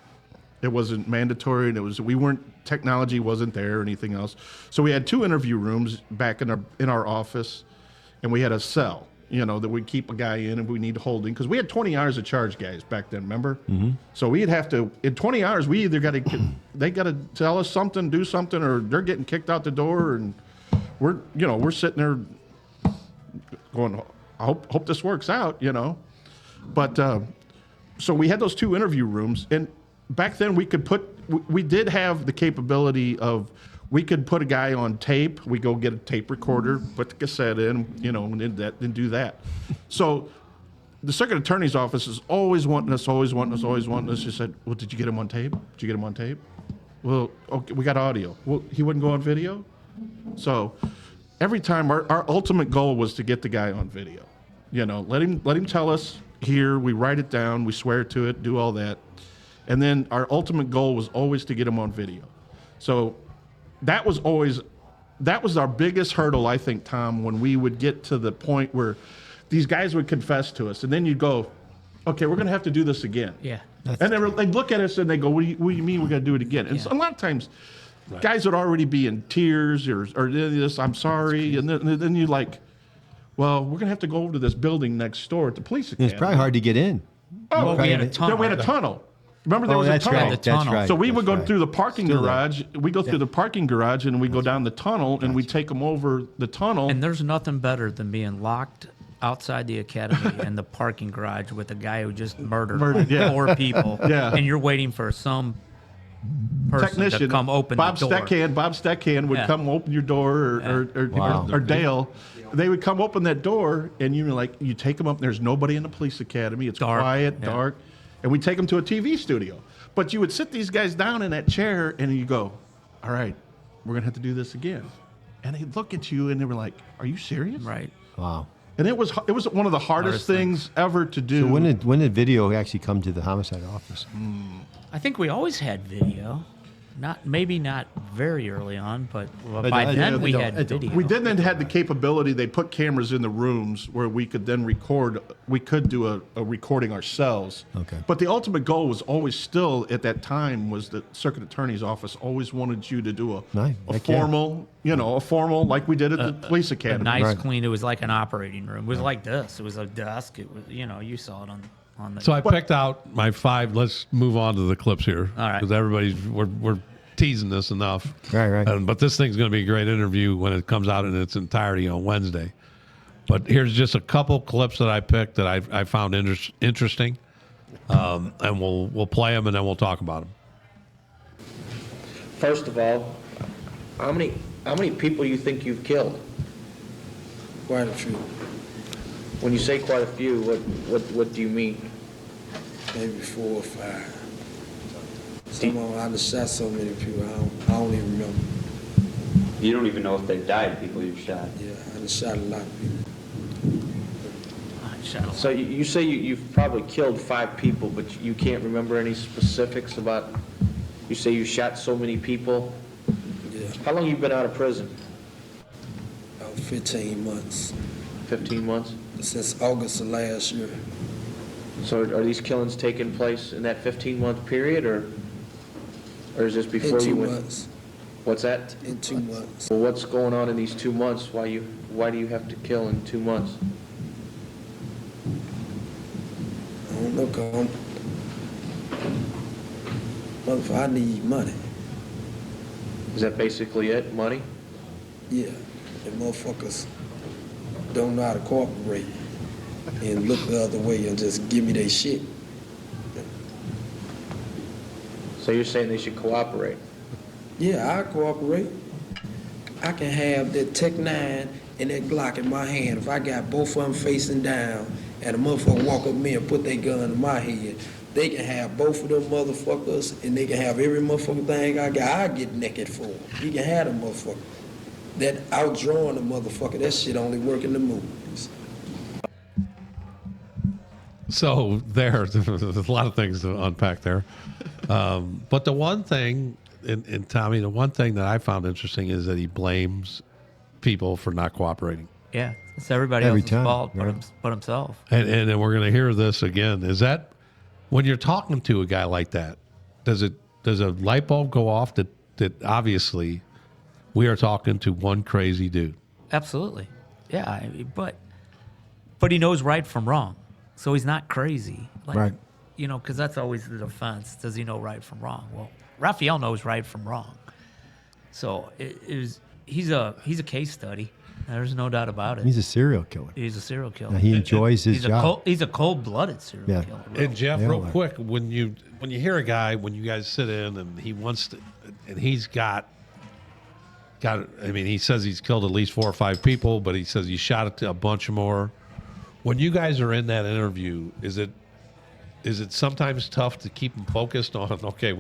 It wasn't mandatory, and technology wasn't there or anything else. So we had 2 interview rooms back in our office, and we had a cell, you know, that we'd keep a guy in if we need holding, because we had 20 hours of charge guys back then, remember? Mm-hmm. So we'd have to, in 20 hours, we either got to, they got to tell us something, do something, or they're getting kicked out the door, and we're sitting there going, I hope this works out, you know. But so we had those 2 interview rooms, and back then we did have the capability of, we could put a guy on tape. We go get a tape recorder, put the cassette in, you know, and do that. So the circuit attorney's office is always wanting us. She said, well, did you get him on tape? Did you get him on tape? Well, okay, we got audio. Well, he wouldn't go on video? So every time our ultimate goal was to get the guy on video. You know, let him tell us here, we write it down, we swear to it, do all that. And then our ultimate goal was always to get him on video. So that was our biggest hurdle, I think, Tom, when we would get to the point where these guys would confess to us, and then you'd go, okay, we're going to have to do this again. Yeah. And they'd look at us and they go, what do you mean we're going to do it again? And so a lot of times, guys would already be in tears or this, I'm sorry. And then you're like, well, we're going to have to go over to this building next door at the police academy. It's probably hard to get in. Oh, we had a yeah, tunnel. we had a tunnel. Remember, there was that's a tunnel. right. The That's tunnel. right. So we would that's go right. through the parking Still there. garage. We go through the parking garage and we go down the tunnel and we take them over the tunnel. And there's nothing better than being locked outside the academy in the parking garage with a guy who just murdered yeah. 4 people. Yeah. And you're waiting for some person technician to come open Bob the door. Bob Steckhand would Yeah. come open your door, or Dale. They would come open that door, and you were like, you take them up. There's nobody in the police academy. It's Dark, quiet, yeah. dark, and we take them to a TV studio. But you would sit these guys down in that chair, and you go, all right, we're gonna have to do this again. And they'd look at you, and they were like, are you serious? Right. Wow. And it was one of the hardest things ever to do. So when did video actually come to the homicide office? I think we always had video. Maybe not very early on, but by I- then I we don't- had I don't- video. We didn't have the capability. They put cameras in the rooms where we could then record. We could do a recording ourselves. Okay. But the ultimate goal was always still at that time was the circuit attorney's office always wanted you to do Right. a Heck yeah. formal like we did at the police a academy. nice, Right. clean. It was like an operating room. It was like this. It was a desk. It was, you saw it on the. So I picked out my 5. Let's move on to the clips here. All right. Because we're teasing this enough. Right. But this thing's going to be a great interview when it comes out in its entirety on Wednesday. But here's just a couple clips that I picked that I found interesting, and we'll play them and then we'll talk about them. First of all, how many people you think you've killed? Quite a few, When you say quite a few, what do you mean? maybe 4 or 5. Some of them, I just shot so many people, I don't even remember. You don't even know if they died, people you've shot. Yeah, I just shot a lot of people. So you say you've probably killed 5 people, but you can't remember any specifics about. You say you shot so many people. Yeah, How long you been out of prison? about 15 months, 15 months. since August of last year. So are these killings taking place in that 15-month period, or is this before In you 2 went? months, What's that? in 2 months. Well, what's going on in these 2 months? Why do you have to kill in 2 months? I don't know, cause motherfucker, I need money. Is that basically it? Money? Yeah, and motherfuckers don't know how to cooperate and look the other way and just give me their shit. So you're saying they should cooperate? Yeah, I cooperate. I can have that Tech 9 and that Glock in my hand. If I got both of them facing down and a motherfucker walk up to me and put their gun in my head, they can have both of them motherfuckers and they can have every motherfucking thing I got. I get naked for them. You can have them motherfucker. That outdrawing the motherfucker, that shit only work in the movies. So there's a lot of things to unpack there. But the one thing, and Tommy, the one thing that I found interesting is that he blames people for not cooperating. Yeah, it's everybody Every else's time, fault right. but himself. And then we're going to hear this again. Is that when you're talking to a guy like that, does a light bulb go off that obviously we are talking to one crazy dude? Absolutely. Yeah, but he knows right from wrong, so he's not crazy. Like, Right. Because that's always the defense. Does he know right from wrong? Well, Rafael knows right from wrong. So he's a case study. There's no doubt about it. He's a serial killer. He's a serial killer. Now, he enjoys his job. He's a cold-blooded serial Yeah. killer. And Jeff, Yeah, real like- quick, when you hear a guy, when you guys sit in and he wants to, and he's got, I mean, he says he's killed at least 4 or 5 people, but he says he shot a bunch more. When you guys are in that interview, is it sometimes tough to keep him focused on, okay,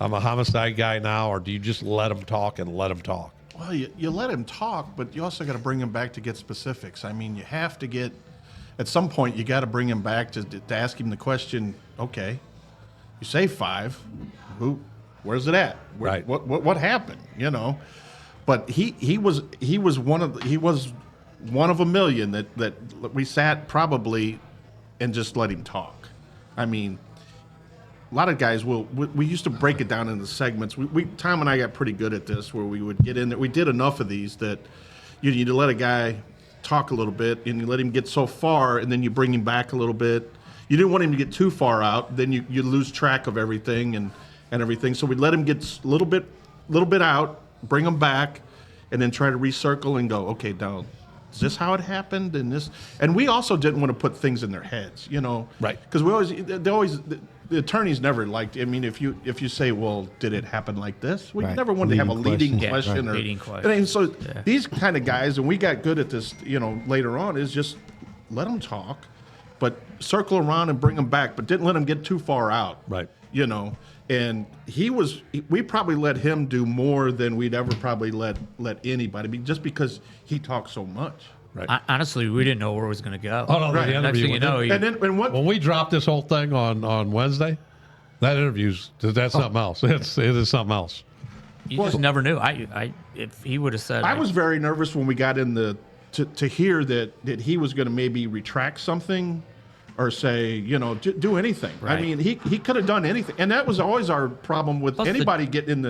I'm a homicide guy now, or do you just let him talk and let him talk? Well, you let him talk, but you also got to bring him back to get specifics. I mean, you have to get, at some point, you got to bring him back to ask him the question, okay, you say 5, where's it at? Right. What happened, But he was one of a million that we sat probably and just let him talk. I mean, a lot of guys we used to break it down into segments. Tom and I got pretty good at this, where we would get in there. We did enough of these that you need to let a guy talk a little bit, and you let him get so far, and then you bring him back a little bit. You didn't want him to get too far out, then you lose track of everything and everything. So we'd let him get a little bit out, bring him back, and then try to recircle and go, okay, now, is this how it happened? And we also didn't want to put things in their heads, Right. Because the attorneys never liked. I mean, if you say, well, did it happen like this? We Right. never wanted to have a leading Leading question. question. Or, Leading question. And so Yeah. these kind of guys, and we got good at this, later on, is just let them talk, but circle around and bring them back, but didn't let them get too far out. Right. And we probably let him do more than we'd ever probably let anybody, just because he talked so much. Right. Honestly, we didn't know where it was going to go. Oh, no, Right. the Next interview. thing you know, When we dropped this whole thing on Wednesday, that that's something else. It is something else. you just never knew. If he would have said, I was very nervous when we got in to hear that he was going to maybe retract something or say, do anything. Right. I mean, he could have done anything. And that was always our problem with Plus anybody getting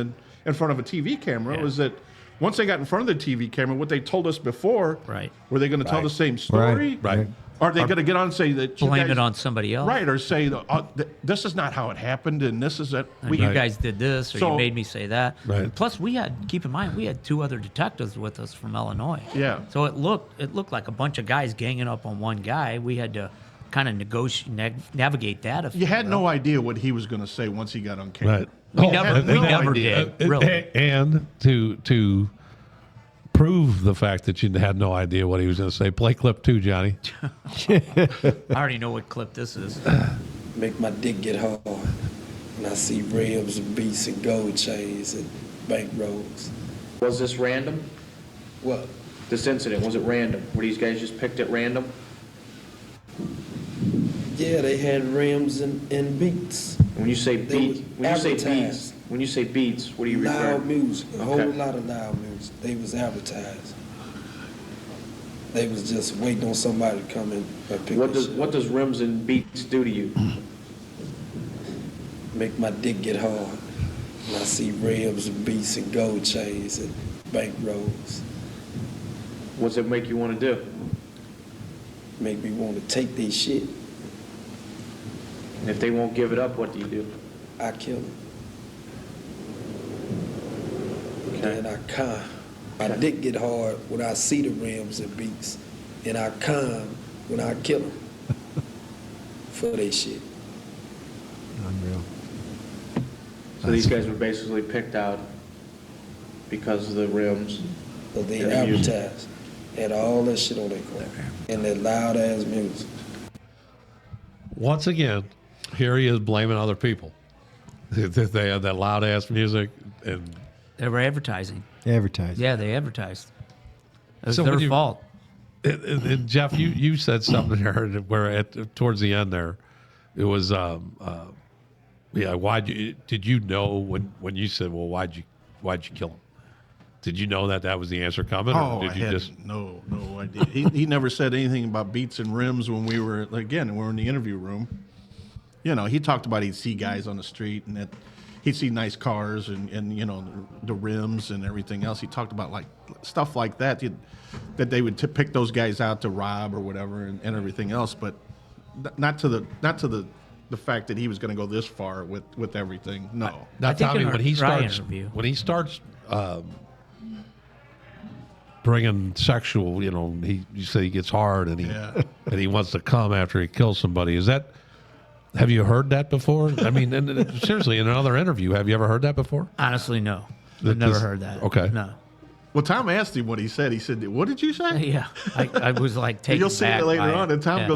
in front of a TV camera, Yeah. was that once they got in front of the TV camera, what they told us before, Right. were they going to tell the same story? Right. Are they going to get on and say that you blame guys- it on somebody else. Right, or say, this is not how it happened, and this is it. And you guys did this, or So- you made me say that. Right. Plus, keep in mind, we had 2 other detectives with us from Illinois. Yeah. So it looked like a bunch of guys ganging up on one guy. We had to kind of navigate that. If You had no idea what he was going to say once he got on camera. Right. We never idea. did. Really. And to prove the fact that you had no idea what he was going to say, play clip 2, Johnny. I already know what clip this is. Make my dick get hard when I see rims and beats and gold chains and bank rolls. Was this random? What? This incident, was it random? Were these guys just picked at random? Yeah, they had rims and beats. When you say They beat, was advertised. when you say beats, what do you Loud refer? music, a Okay. whole lot of loud music. They was advertised. They was just waiting on somebody to come in and pick What this does shit what up. does rims and beats do to you? Make my dick get hard when I see rims and beats and gold chains and bank rolls. What's it make you want to do? Make me want to take their shit. And if they won't give it up, what do you do? I kill them. Okay. And I calm. My dick get hard when I see the rims and beats, and I calm when I kill them for their shit. Unreal. So these guys were basically picked out because of the rims. So they And the music. advertised, had all that shit on their car, and that loud ass music. Once again, here he is blaming other people. They had that loud ass music, and They were advertising. Advertising. Yeah, they advertised. It was So their when you- fault. and Jeff, you said something there where towards the end there, it was did you know when you said, well, why'd you kill him? Did you know that was the answer coming? Oh, or did I you had just no idea. He never said anything about beats and rims when we were in the interview room. He talked about he'd see guys on the street and that he'd see nice cars and the rims and everything else. He talked about like stuff like that that they would pick those guys out to rob or whatever and everything else, but not to the fact that he was going to go this far with everything. No. Now, I think Tommy, in our when he Ryan starts interview- bringing sexual, you say he gets hard and he wants to come after he kills somebody. Have you heard that before? I mean, and seriously, in another interview, have you ever heard that before? Honestly, no. That I've never this- heard that. okay. No. Well, Tom asked him what he said. He said, "What did you say?" Yeah. I was like taken You'll see back it later by on, and Tom Yeah.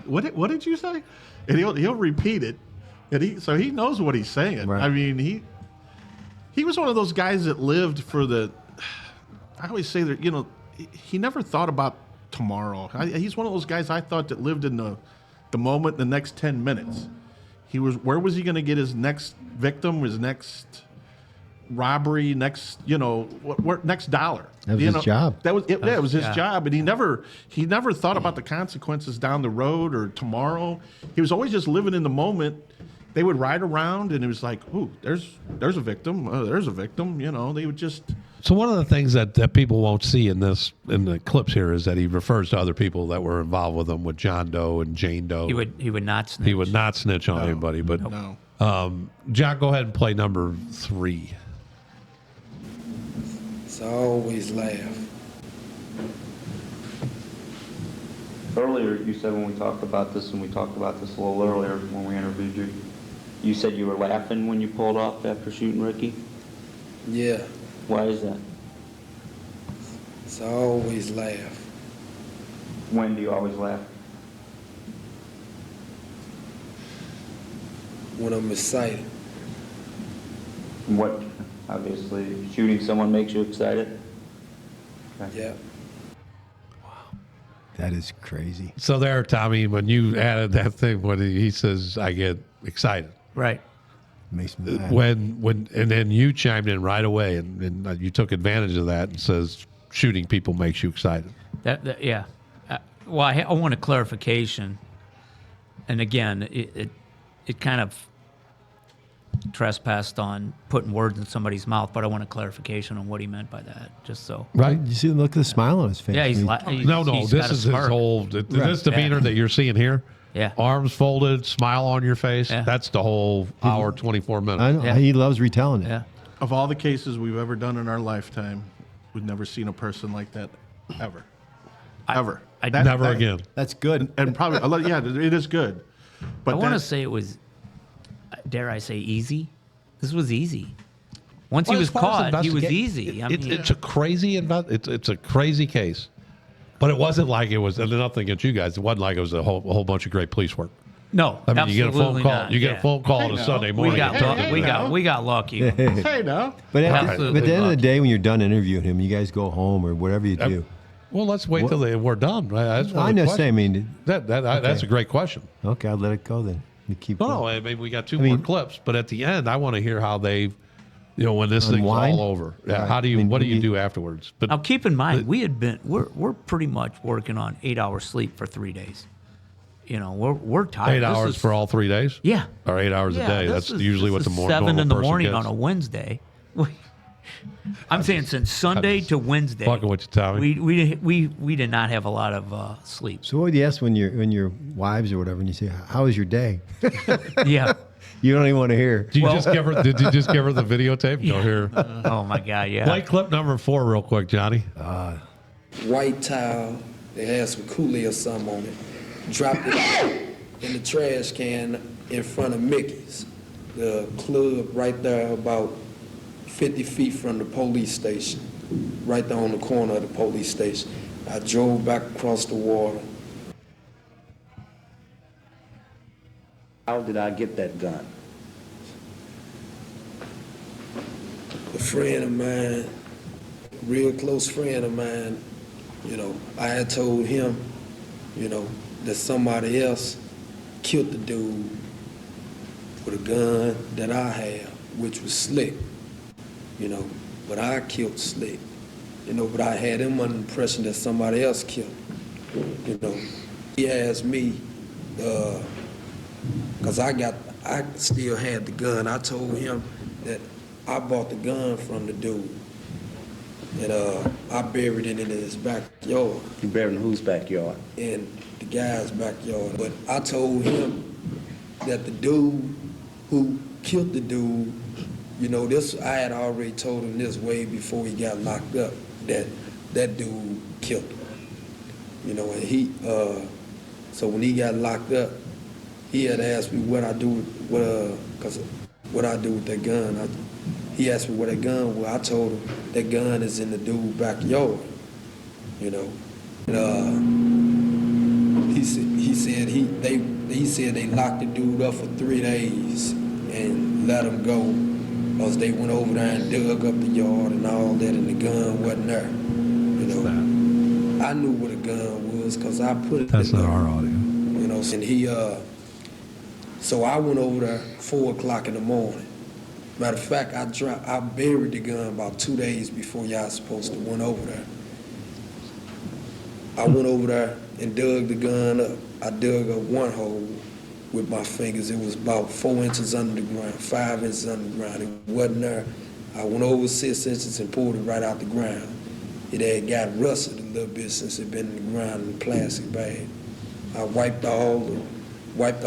goes, "What did you say?" And he'll repeat it, and he knows what he's saying. Right. I mean, he was one of those guys that lived for the. I always say that he never thought about tomorrow. He's one of those guys I thought that lived in the moment, the next 10 minutes. Where was he going to get his next victim, his next robbery, next next dollar? That was his job. That was it. Yeah, it was his Yeah. job, and he never thought about the consequences down the road or tomorrow. He was always just living in the moment. They would ride around, and it was like, "Ooh, there's a victim. There's a victim." They would just. So one of the things that people won't see in the clips here is that he refers to other people that were involved with him, with John Doe and Jane Doe. He would not snitch. He would not snitch on anybody. But No. John, go ahead and play number 3. So I always laugh. Earlier, you said when we talked about this, and we talked about this a little earlier when we interviewed you, You said you were laughing when you pulled off after shooting Ricky? Yeah, Why is that? so I always laugh. When do you always laugh? When I'm excited. What, obviously, shooting someone makes you excited? Yeah. That is crazy. So there, Tommy, when you added that thing, when he says, I get excited. Right. Makes me laugh. And then you chimed in right away and you took advantage of that and says shooting people makes you excited. Yeah. Well, I want a clarification. And again, it kind of trespassed on putting words in somebody's mouth, but I want a clarification on what he meant by that, just so. Right. You see the look of the smile on his face. Yeah, he's I like, No, he's this got a is his smirk. whole, this demeanor that you're seeing here. Yeah. Arms folded, smile on your face. Yeah. That's the whole hour, 24 minutes. I know. Yeah. He loves retelling it. Yeah. Of all the cases we've ever done in our lifetime, we've never seen a person like that ever. Ever. Never again. That's good. And probably, yeah, it is good. But I want to that- say it was, dare I say, easy. This was easy. Once Well, he as was far as caught, he was investigate- easy. I It's mean, a crazy it's a crazy case, but it wasn't like it was. And nothing against you guys. It wasn't like it was a whole bunch of great police work. no, I mean, you get a phone absolutely call. not. You get Yeah. a phone call on a Sunday morning. We got Hey, we got lucky. Hey, now. But at Absolutely the end of the lucky. day, when you're done interviewing him, you guys go home or whatever you do. Well, let's wait till we're done. Right? That's one I of the know. questions. Say, I mean, That's a great question. okay, I'll let it go then. You keep No, going. I mean, we got two more clips, but at the end, I want to hear how they, when this thing's Unwind? all over. Yeah, Right. how do you? I mean, what do you you- do afterwards? But Now, keep in mind, we're pretty much working on 8 hours sleep for 3 days. We're tired. 8 This hours is- for all 3 days. Yeah. Or 8 hours a Yeah, day. this That's is- usually what this the is more 7 normal in the person morning gets. on a Wednesday. I'm saying since Sunday to Wednesday. fucking with you, Tommy. We did not have a lot of sleep. So what would you ask when your wives or whatever, and you say, "How was your day?" Yeah. You don't even want to hear. Did you just give her? Did you just give her the videotape? Go here. Oh my God. Yeah. Play clip number 4 real quick, Johnny. White towel, they had some Kool-Aid or something on it. Dropped it in the trash can in front of Mickey's. The club right there about 50 feet from the police station. Right there on the corner of the police station. I drove back across the water. How did I get that gun? A friend of mine, real close friend of mine, I had told him, that somebody else killed the dude with a gun that I have, which was Slick, but I killed Slick, but I had him under the impression that somebody else killed him, He asked me, because I still had the gun. I told him that I bought the gun from the dude. And I buried it in his backyard. You buried in whose backyard? In the guy's backyard. But I told him that the dude who killed the dude, I had already told him this way before he got locked up, that dude killed him. And he, so when he got locked up, he had asked me what I do with that gun. He asked me where that gun was. I told him that gun is in the dude's backyard, And he said they locked the dude up for 3 days and let him go, because they went over there and dug up the yard and all that, and the gun wasn't there. I knew what a gun was because I put it. That's not our audio. And he, so I went over there 4 o'clock in the morning. Matter of fact, I buried the gun about 2 days before y'all supposed to went over there. I went over there and dug the gun up. I dug up one hole with my fingers. It was about 4 inches under the ground, 5 inches under the ground. It wasn't there. I went over 6 inches and pulled it right out the ground. It had got rusted a little bit since it been in the ground in a plastic bag. I wiped the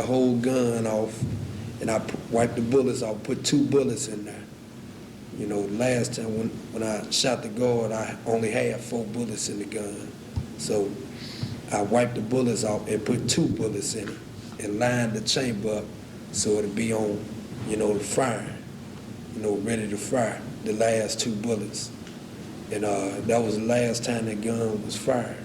whole gun off, and I wiped the bullets off, put 2 bullets in there. Last time when I shot the guard, I only had 4 bullets in the gun. So I wiped the bullets off and put 2 bullets in it and lined the chamber up so it'd be on the fire, ready to fire the last 2 bullets. And that was the last time that gun was fired,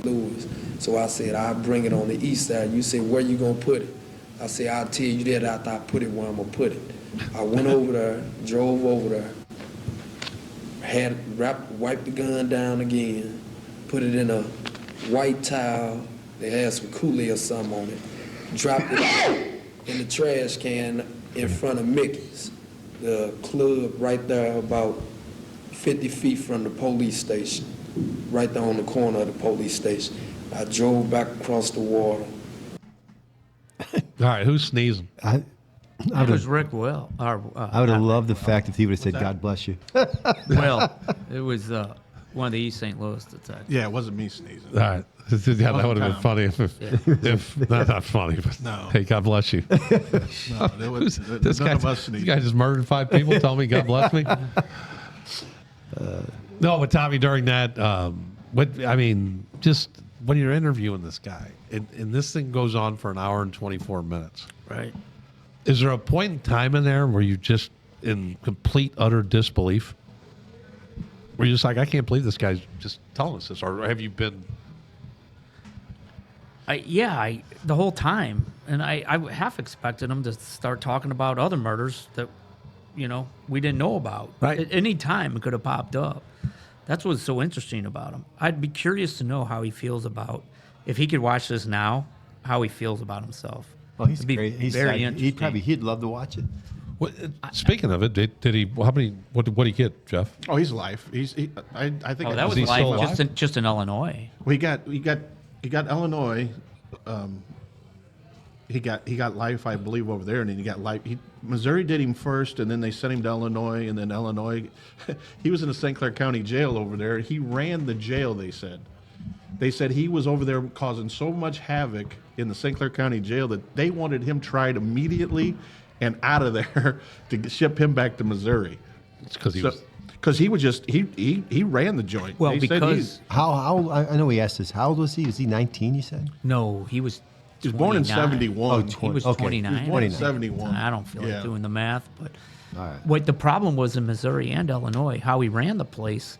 Lewis. So I said, I'll bring it on the east side. You said, where you gonna put it? I said, I'll tell you that after I put it where I'm gonna put it. I went over there, drove over there, wiped the gun down again, put it in a white towel. They had some Kool-Aid or something on it. Dropped it in the trash can in front of Mickey's, the club right there about 50 feet from the police station, right there on the corner of the police station. I drove back across the water. All right, who's sneezing? That was Rick Will. I would have loved the fact if he would have said, "God bless you." Well, it was one of the East St. Louis detectives. Yeah, it wasn't me sneezing. All right. Yeah, that would have been funny if not funny, but No. hey, God bless you. No, there was, This none guy, of us this sneezed. guy just murdered 5 people. Tell me, God bless me. No, but Tommy, during that, just when you're interviewing this guy, and this thing goes on for an hour and 24 minutes, Right. is there a point in time in there where you're just in complete, utter disbelief? Where you're just like, I can't believe this guy's just telling us this, or have you been? The whole time, and I half expected him to start talking about other murders that, we didn't know about. Right. At any time, it could have popped up. That's what's so interesting about him. I'd be curious to know how he feels about, if he could watch this now, how he feels about himself. Oh, he's It'd be great. He's very interesting. he'd love to watch it. What, speaking of it, did he? How many? What did he get, Jeff? Oh, he's life. I think. Oh, that was he still life alive? just in Illinois. Well, he got Illinois. He got life, I believe, over there, and then he got life. Missouri did him first, and then they sent him to Illinois, and then Illinois. He was in the St. Clair County Jail over there. He ran the jail. They said he was over there causing so much havoc in the St. Clair County Jail that they wanted him tried immediately and out of there to ship him back to Missouri. It's because he was just he ran the joint. Well, They said because How I know he asked this. How old was he? Was he 19? You said. no, he was. he was born in 29. '71. He was Okay. 29. He was born in 29. 71. I don't feel Yeah. like doing the math, but All right. what the problem was in Missouri and Illinois, how he ran the place,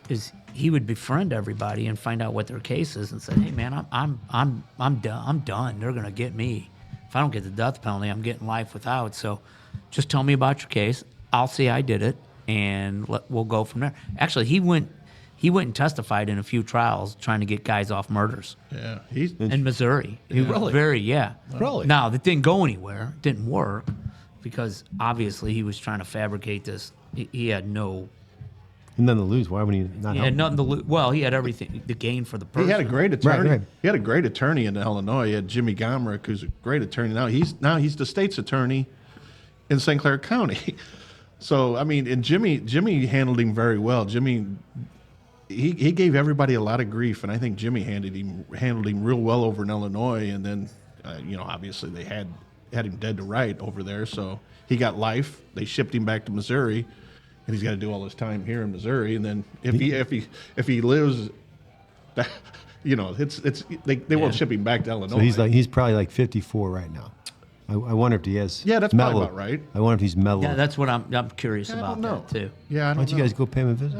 is he would befriend everybody and find out what their case is and say, "Hey, man, I'm done. I'm done. They're gonna get me. If I don't get the death penalty, I'm getting life without. So, just tell me about your case. I'll say I did it, and we'll go from there." Actually, he went and testified in a few trials trying to get guys off murders. Yeah, he's In Missouri. Really? Really? Now, that didn't go anywhere. It didn't work because obviously he was trying to fabricate this. He had no... Nothing to lose. Why would he not? He help had him? nothing to lose. Well, he had everything to gain for the person. He had a great attorney. right. He had a great attorney in Illinois. He had Jimmy Gomrick, who's a great attorney. Now he's the state's attorney in St. Clair County. So I mean, and Jimmy handled him very well. Jimmy, he gave everybody a lot of grief, and I think Jimmy handled him real well over in Illinois. And then, obviously they had him dead to right over there. So he got life. They shipped him back to Missouri. And he's got to do all his time here in Missouri, and then if he lives, they won't ship him back to Illinois. So he's probably like 54 right now. I wonder if he has. Yeah, that's probably mellowed. about right. I wonder if he's mellowed. Yeah, that's what I'm curious I about don't know. that, too. Yeah, I Why don't don't you guys go pay him a visit?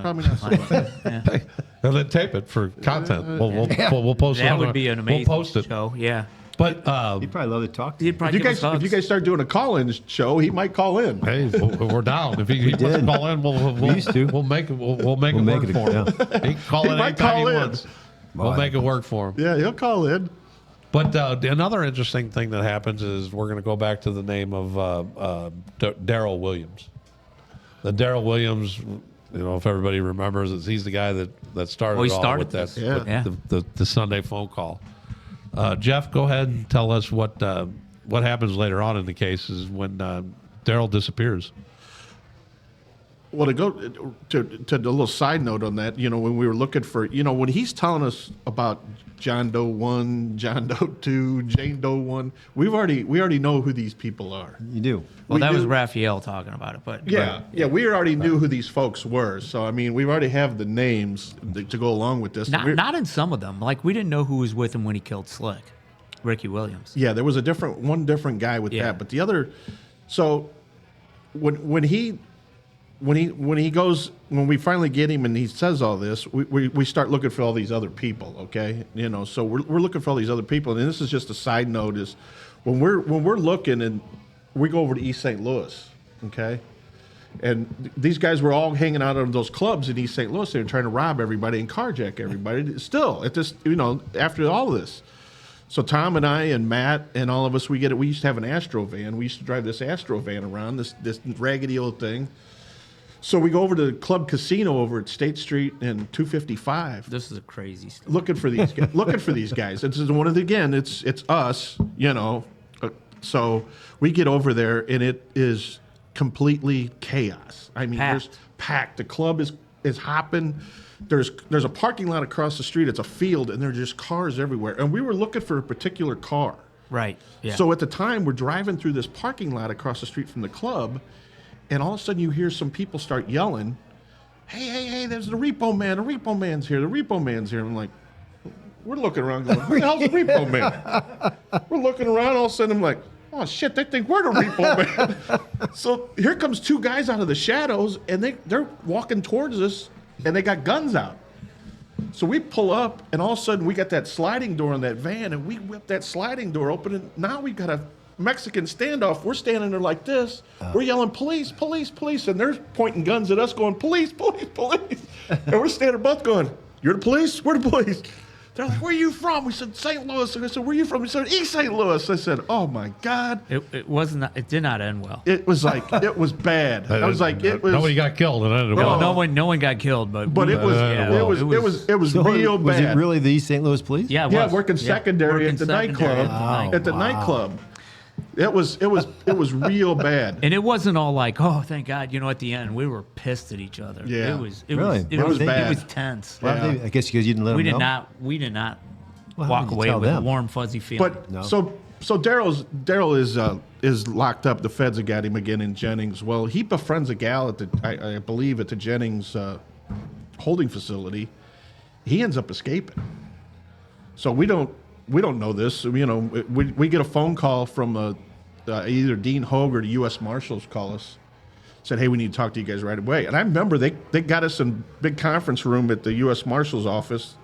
Probably not. So much. Yeah. And then tape it for content. We'll post it. That on would our- be an amazing We'll post it. show, yeah. But He'd probably love to talk to He'd you. probably give us If you hugs. guys start doing a call-in show, he might call in. hey, we're down. If he wants to did. call in, We used to. We'll make it. We'll make We'll it make work it, for him. yeah. He can call He in might anytime call he in. wants. We'll Right. make it work for him. Yeah, he'll call in. But another interesting thing that happens is we're going to go back to the name of Darryl Williams. The Darryl Williams, if everybody remembers, he's the guy that started, He it all started with that, this. with Yeah. the Sunday phone call. Jeff, go ahead and tell us what happens later on in the case is when Darryl disappears. Well, to go to the little side note on that, when we were looking for, when he's telling us about John Doe 1, John Doe 2, Jane Doe 1, we already know who these people are. You do. Well, We that was do. Raphael talking about it, but Yeah, we already knew who these folks were. So I mean, we already have the names to go along with this. not in some of them. Like we didn't know who was with him when he killed Slick. Ricky Williams. Yeah, there was one different guy with that, but the other. So when we finally get him and he says all this, we start looking for all these other people. Okay, so we're looking for all these other people, and this is just a side note: is when we're looking and we go over to East St. Louis, okay. And these guys were all hanging out in those clubs in East St. Louis. They were trying to rob everybody and carjack everybody. Still, at this, after all of this. So Tom and I and Matt and all of us, we used to have an Astro van. We used to drive this Astro van around, this raggedy old thing. So we go over to the Club Casino over at State Street and 255. This is a crazy story. Looking for these guys. It's it's us, So we get over there and it is completely chaos. I mean, there's packed. The club is hopping. There's a parking lot across the street. It's a field, and there are just cars everywhere. And we were looking for a particular car. Right. Yeah. So at the time, we're driving through this parking lot across the street from the club, and all of a sudden you hear some people start yelling, hey, there's the repo man. The repo man's here. The repo man's here. And I'm like, we're looking around going, who the hell's the repo man? We're looking around, all of a sudden I'm like, oh shit, they think we're the repo man. So here comes two guys out of the shadows, and they're walking towards us, and they got guns out. So we pull up, and all of a sudden we got that sliding door on that van, and we whip that sliding door open, and now we got a Mexican standoff. We're standing there like this. We're yelling, police, police, police, and they're pointing guns at us going, police, police, police. And we're standing both going, you're the police? We're the police. They're like, where are you from? We said, St. Louis. And I said, where are you from? We said, East St. Louis. I said, oh my God. It did not end well. It was like, it was bad. I was like, it was. Nobody got killed. No one got killed, but it was So real was bad. it really the East St. Louis Police? Yeah, it Yeah, was. working secondary at the nightclub. At the nightclub. It was real bad. And it wasn't all like, oh, thank God. At the end, we were pissed at each other. Yeah. It was Really? It was bad. It was tense. Well, I guess because you didn't let We them did know. not. We did not Well, how walk did you away tell with a them? warm, fuzzy feeling. But so Daryl is locked up. The feds have got him again in Jennings. Well, he befriends a gal at I believe at the Jennings holding facility. He ends up escaping. So we don't know this. We get a phone call from either Dean Hogue or the U.S. Marshals call us. Said, hey, we need to talk to you guys right away. And I remember they got us in big conference room at the U.S. Marshals office.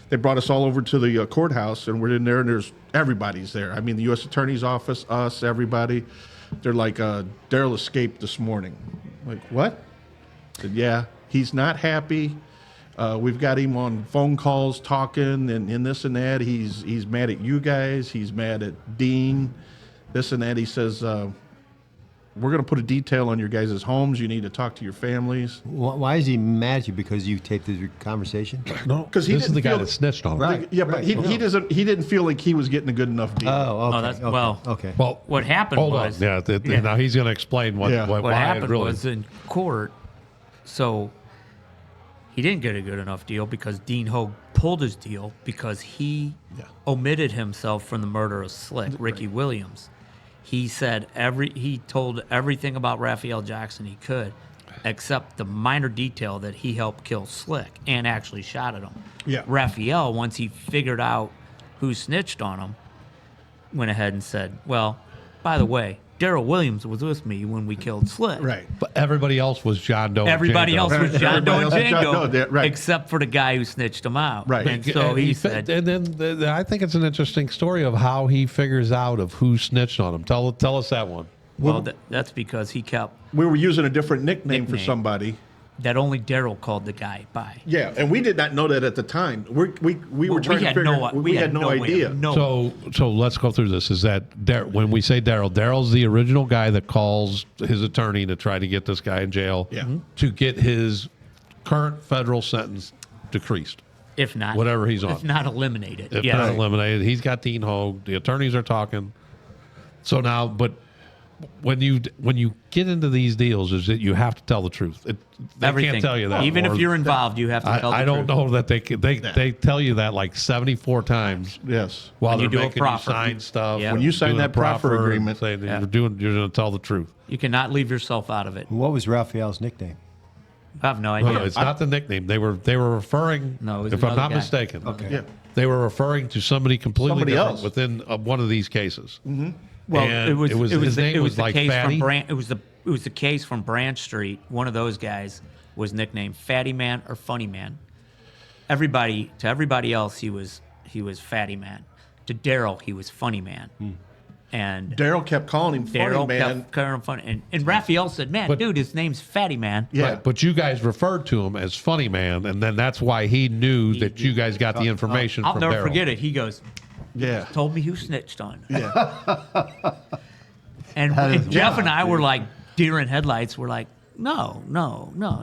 They brought us all over to the courthouse, and we're in there, and everybody's there. I mean, the U.S. Attorney's office, us, everybody. They're like, Daryl escaped this morning. I'm like, what? I said, yeah, he's not happy. We've got him on phone calls talking and this and that. He's mad at you guys. He's mad at Dean, this and that. He says, we're going to put a detail on your guys' homes. You need to talk to your families. Why is he mad at you? Because you taped his conversation? No, because this is the guy that snitched on him. Right. Yeah, but he didn't feel like he was getting a good enough deal. Oh, okay. Okay. Well, what happened hold was... on. Yeah, now he's going to explain What why happened it really... was in court, so he didn't get a good enough deal because Dean Hogue pulled his deal because he omitted himself from the murder of Slick, Ricky Williams. He said he told everything about Rafael Jackson he could, except the minor detail that he helped kill Slick and actually shot at him. Yeah. Rafael, once he figured out who snitched on him, went ahead and said, well, by the way, Daryl Williams was with me when we killed Slick. Right. But everybody else was John Doe. Everybody else was John Doe and Django, right. except for the guy who snitched him out. Right. And so he said, and then I think it's an interesting story of how he figures out of who snitched on him. Tell us that one. well, that's because he kept We were using a different nickname for somebody. that only Daryl called the guy by. Yeah, and we did not know that at the time. We were trying to figure. We had no idea. So let's go through this. Is that when we say Daryl's the original guy that calls his attorney to try to get this guy in jail to get his current federal sentence decreased. If not, whatever he's on. If not eliminated. If yeah. not eliminated. He's got Dean Hogue. The attorneys are talking. So now, but when you get into these deals, is that you have to tell the truth. They Everything. can't tell you that. Even if you're involved, you have to tell the I truth. don't know that they tell you that like 74 times. Yes. While When you they're do a making you proffer. sign stuff. Yeah. When you sign doing that a proffer agreement, saying that you're going to tell the truth. You cannot leave yourself out of it. What was Raphael's nickname? I have no idea. No, it's not the nickname. They were referring. No, it was if I'm another not guy. mistaken. Okay. Yeah. They were referring to somebody completely Somebody different else. within one of these cases. Mm-hmm. Well, and it was his name was the like case Fatty. from it was the case from Branch Street. One of those guys was nicknamed Fatty Man or Funny Man. To everybody else, he was Fatty Man. To Daryl, he was Funny Man. And Daryl kept calling him Funny Daryl Man. kept calling him Funny. And Raphael said, "Man, But- dude, his name's Fatty Man." Yeah. Right, but you guys referred to him as Funny Man, and then that's why he knew that you guys got the information I'll from never Daryl. forget it. He goes, Yeah. "Told me who snitched on." Yeah. And Jeff and I were like deer in headlights. We're like, no.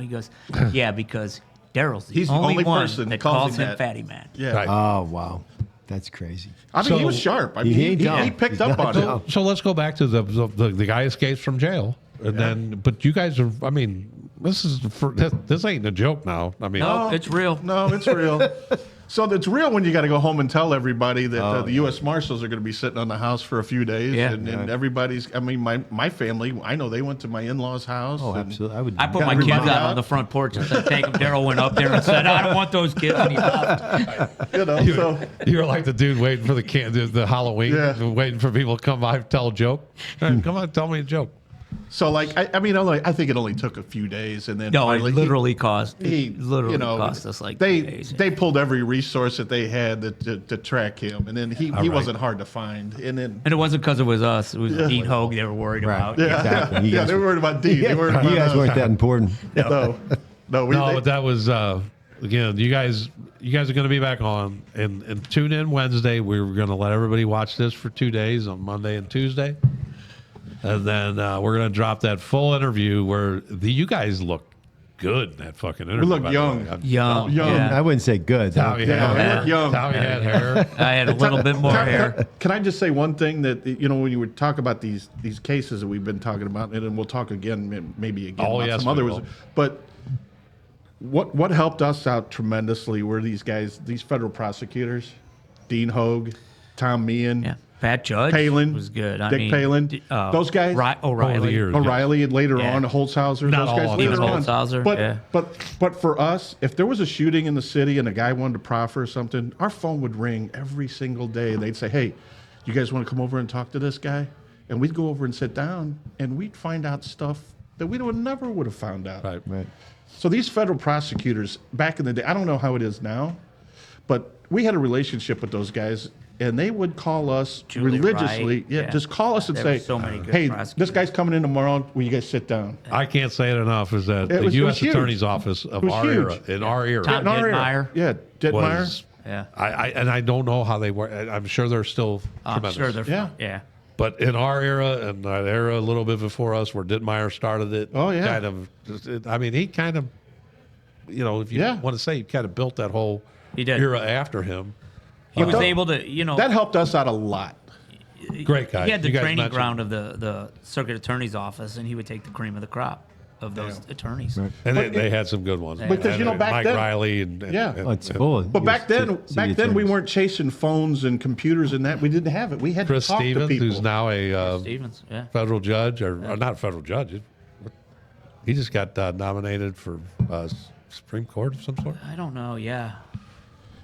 He goes, yeah, because Daryl's He's the the only only one person that calls calls him him that. Fatty Man. Yeah. Right. Oh, wow. That's crazy. I mean, he So- was sharp. I mean, He ain't he dumb. picked He's up not on dumb. it. So let's go back to the guy escapes from jail, and then but you guys are. I mean, this ain't a joke now. I mean, No, it's real. No, it's real. So it's real when you got to go home and tell everybody that the U.S. Marshals are going to be sitting on the house for a few days. Yeah. And everybody's, I mean, my family, I know they went to my in-laws' house. Oh, and- absolutely. I put my Got kids everybody out out. on the front porch and said, take them. Daryl went up there and said, I don't want those kids. And he left. You know, so you're like the dude waiting for the Halloween, Yeah. waiting for people to come by and tell a joke. Hey, come on, tell me a joke. So like I think it only took a few days, and then No, it finally literally cost he literally you know, cost us like they 2 days. they pulled every resource that they had to track him, and then he right. wasn't hard to find, and then And it wasn't because it was us. It was Dean Hogue they were worried about. yeah, Exactly. You yeah, guys they were worried about Dean. They weren't You about guys us. weren't that important. No, But that was again. You guys are going to be back on and tune in Wednesday. We were going to let everybody watch this for 2 days on Monday and Tuesday, and then we're going to drop that full interview where you guys look good in that fucking interview. look by the young. way. Young. Young. Yeah. I wouldn't say good. Tommy Yeah, had we look young. Tommy had hair. I had a little bit more hair. Can I just say one thing that when you would talk about these cases that we've been talking about, and then we'll talk again, maybe again Oh, about yes, some other we ones. will. But what helped us out tremendously were these guys, these federal prosecutors, Dean Hogue, Tom Meehan, Yeah. Pat Judge Palin was good. I Dick mean, Palin. Those guys. Over the O'Reilly. years. O'Reilly and later Yeah. on Holzhauser. Not Those all guys of later them. on. Holzhauser, But, yeah. but for us, if there was a shooting in the city and a guy wanted to proffer something, our phone would ring every single day. They'd say, "Hey, you guys want to come over and talk to this guy?" And we'd go over and sit down, and we'd find out stuff that we never would have found out. Right. Right. So these federal prosecutors back in the day, I don't know how it is now, but we had a relationship with those guys, and they would call us Julie religiously. Wright, Yeah, yeah. just call us and There were say, so many good "Hey, this prosecutors. guy's coming in tomorrow. Will you guys sit down?" I can't say it enough. Is that It the was U.S. huge. Attorney's Office of It was our huge. era, in our era, Tom In our era. Dittmeyer. Yeah, Dittmeyer. was. Yeah. I don't know how they were. I'm sure they're still I'm tremendous. sure they're Yeah. fine. Yeah. But in our era and that era a little bit before us, where Dittmeyer started it, Oh, yeah. kind of. I mean, he kind of, if you Yeah. want to say, he kind of built that whole He did. era after him. He was don't- able to, That helped us out a lot. Great guy. he had the You guys training mentioned- ground of the circuit attorney's office, and he would take the cream of the crop of those attorneys. And they had some good ones. Because, And back Mike then- Riley Yeah. Oh, it's full. But back then, we attorneys. weren't chasing phones and computers and that. We didn't have it. We had Chris to talk Stevens, to people. who's now a Stevens, yeah. federal judge, or not federal judge. He just got nominated for Supreme Court of some sort, I don't know, yeah.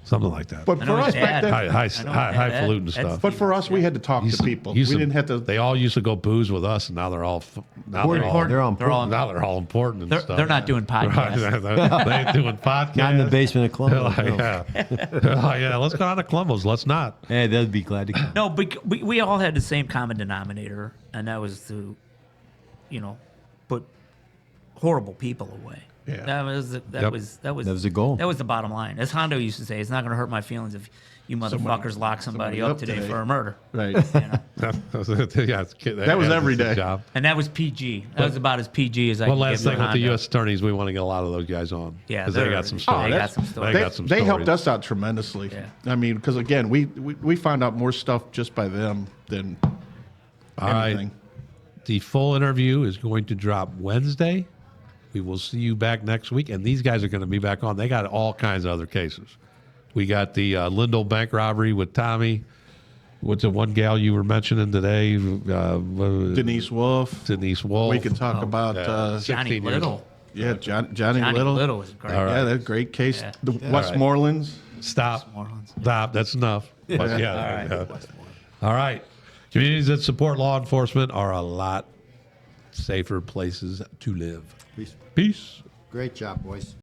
something like that. But I for know us his back dad. then, High I know his dad. highfalutin Ed stuff. but for us, we had to talk to people. We didn't have to. They all used to go booze with us, and now they're all. Now they're all. They're all They're all- Now they're all important and stuff. They're not doing podcasts. Right. They ain't doing podcasts. Not in the basement of Colombo. They're like, no. yeah, let's go down to Colombo's. Let's not. Hey, they'd be glad to come. No, but we all had the same common denominator, and that was to, put horrible people away. Yeah. That was Yep. that was the goal. That was the bottom line. As Hondo used to say, it's not going to hurt my feelings if you motherfuckers lock somebody up today for a murder. Right. Yeah, That was every day. Job. And that was PG. That was about as PG as I One could last get thing for with the Hondo. U.S. attorneys, we want to get a lot of those guys on. Yeah, because they they're- got some oh, stories. they got some stories. They got some They stories. helped us out tremendously. Yeah. I mean, because again, we found out more stuff just by them than All right. anything. The full interview is going to drop Wednesday. We will see you back next week, and these guys are going to be back on. They got all kinds of other cases. We got the Lindell bank robbery with Tommy. What's the one gal you were mentioning today? Denise Wolf. Denise Wolf. We could talk about yeah. Johnny 16 years. Little. Yeah, Johnny Johnny Little. Little was great. All right. Yeah, that's a great case. Yeah. The Westmorelands. Stop. Westmorelands. Stop. That's enough. Yeah. All right. Yeah. All right. Communities that support law enforcement are a lot safer places to live. Peace. Peace. Great job, boys.